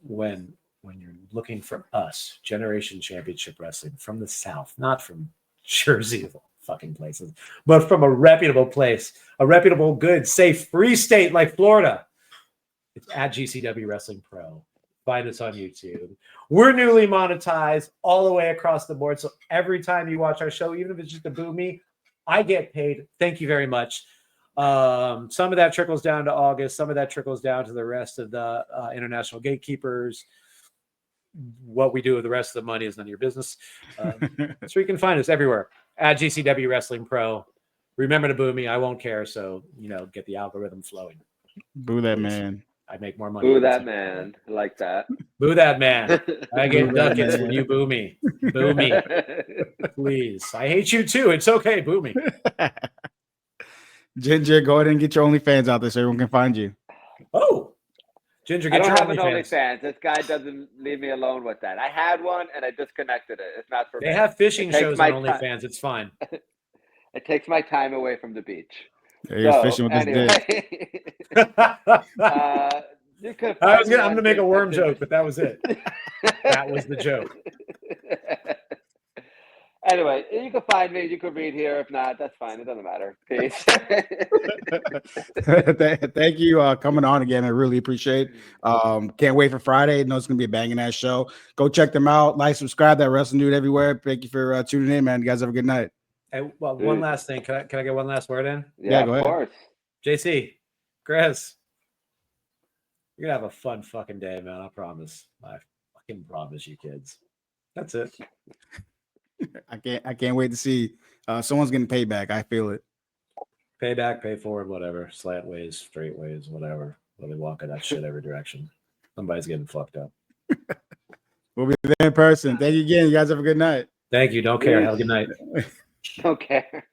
When you're looking for us, Generation Championship Wrestling from the South, not from Jersey of all fucking places, but from a reputable place, a reputable, good, safe, free state like Florida. It's at GCW Wrestling Pro. Find us on YouTube. We're newly monetized all the way across the board. So every time you watch our show, even if it's just a boo me, I get paid. Thank you very much. Some of that trickles down to August. Some of that trickles down to the rest of the international gatekeepers. What we do with the rest of the money is none of your business. So you can find us everywhere at GCW Wrestling Pro. Remember to boo me. I won't care. So, get the algorithm flowing. Boo that Please. man. I make more money. Boo that man. I like that. Boo that man. I get Boo that ducats man. when you boo me. Boo me. Please. I hate you too. It's okay. Boo me. Ginger, go ahead and get your OnlyFans out there so everyone can find you. Oh. Ginger, I get don't your have an OnlyFans. OnlyFans. This guy doesn't leave me alone with that. I had one and I disconnected it. It's not for me. They have fishing It takes shows on my OnlyFans. It's fine. It takes my time away from the beach. Yeah, he was fishing with his dick. You could I'm find me going to on make a worm Twitter. joke, but that was it. That was the joke. Anyway, you can find me. You can read here. If not, that's fine. It doesn't matter. Peace. Thank you coming on again. I really appreciate it. Can't wait for Friday. I know it's going to be a banging ass show. Go check them out. Like, subscribe, That Wrestling Dude everywhere. Thank you for tuning in, man. You guys have a good night. Hey, well, one last thing. Can I get one last word in? Yeah, go of ahead. course. JC, Chris, you're going to have a fun fucking day, man. I promise. I fucking promise you, kids. That's it. I can't wait to see someone's getting payback. I feel it. Pay back, pay forward, whatever. Slant ways, straight ways, whatever. Really walk in that shit every direction. Somebody's getting fucked up. We'll be there in person. Thank you again. You guys have a good night. Thank you. Don't care. Have a good night. Don't care.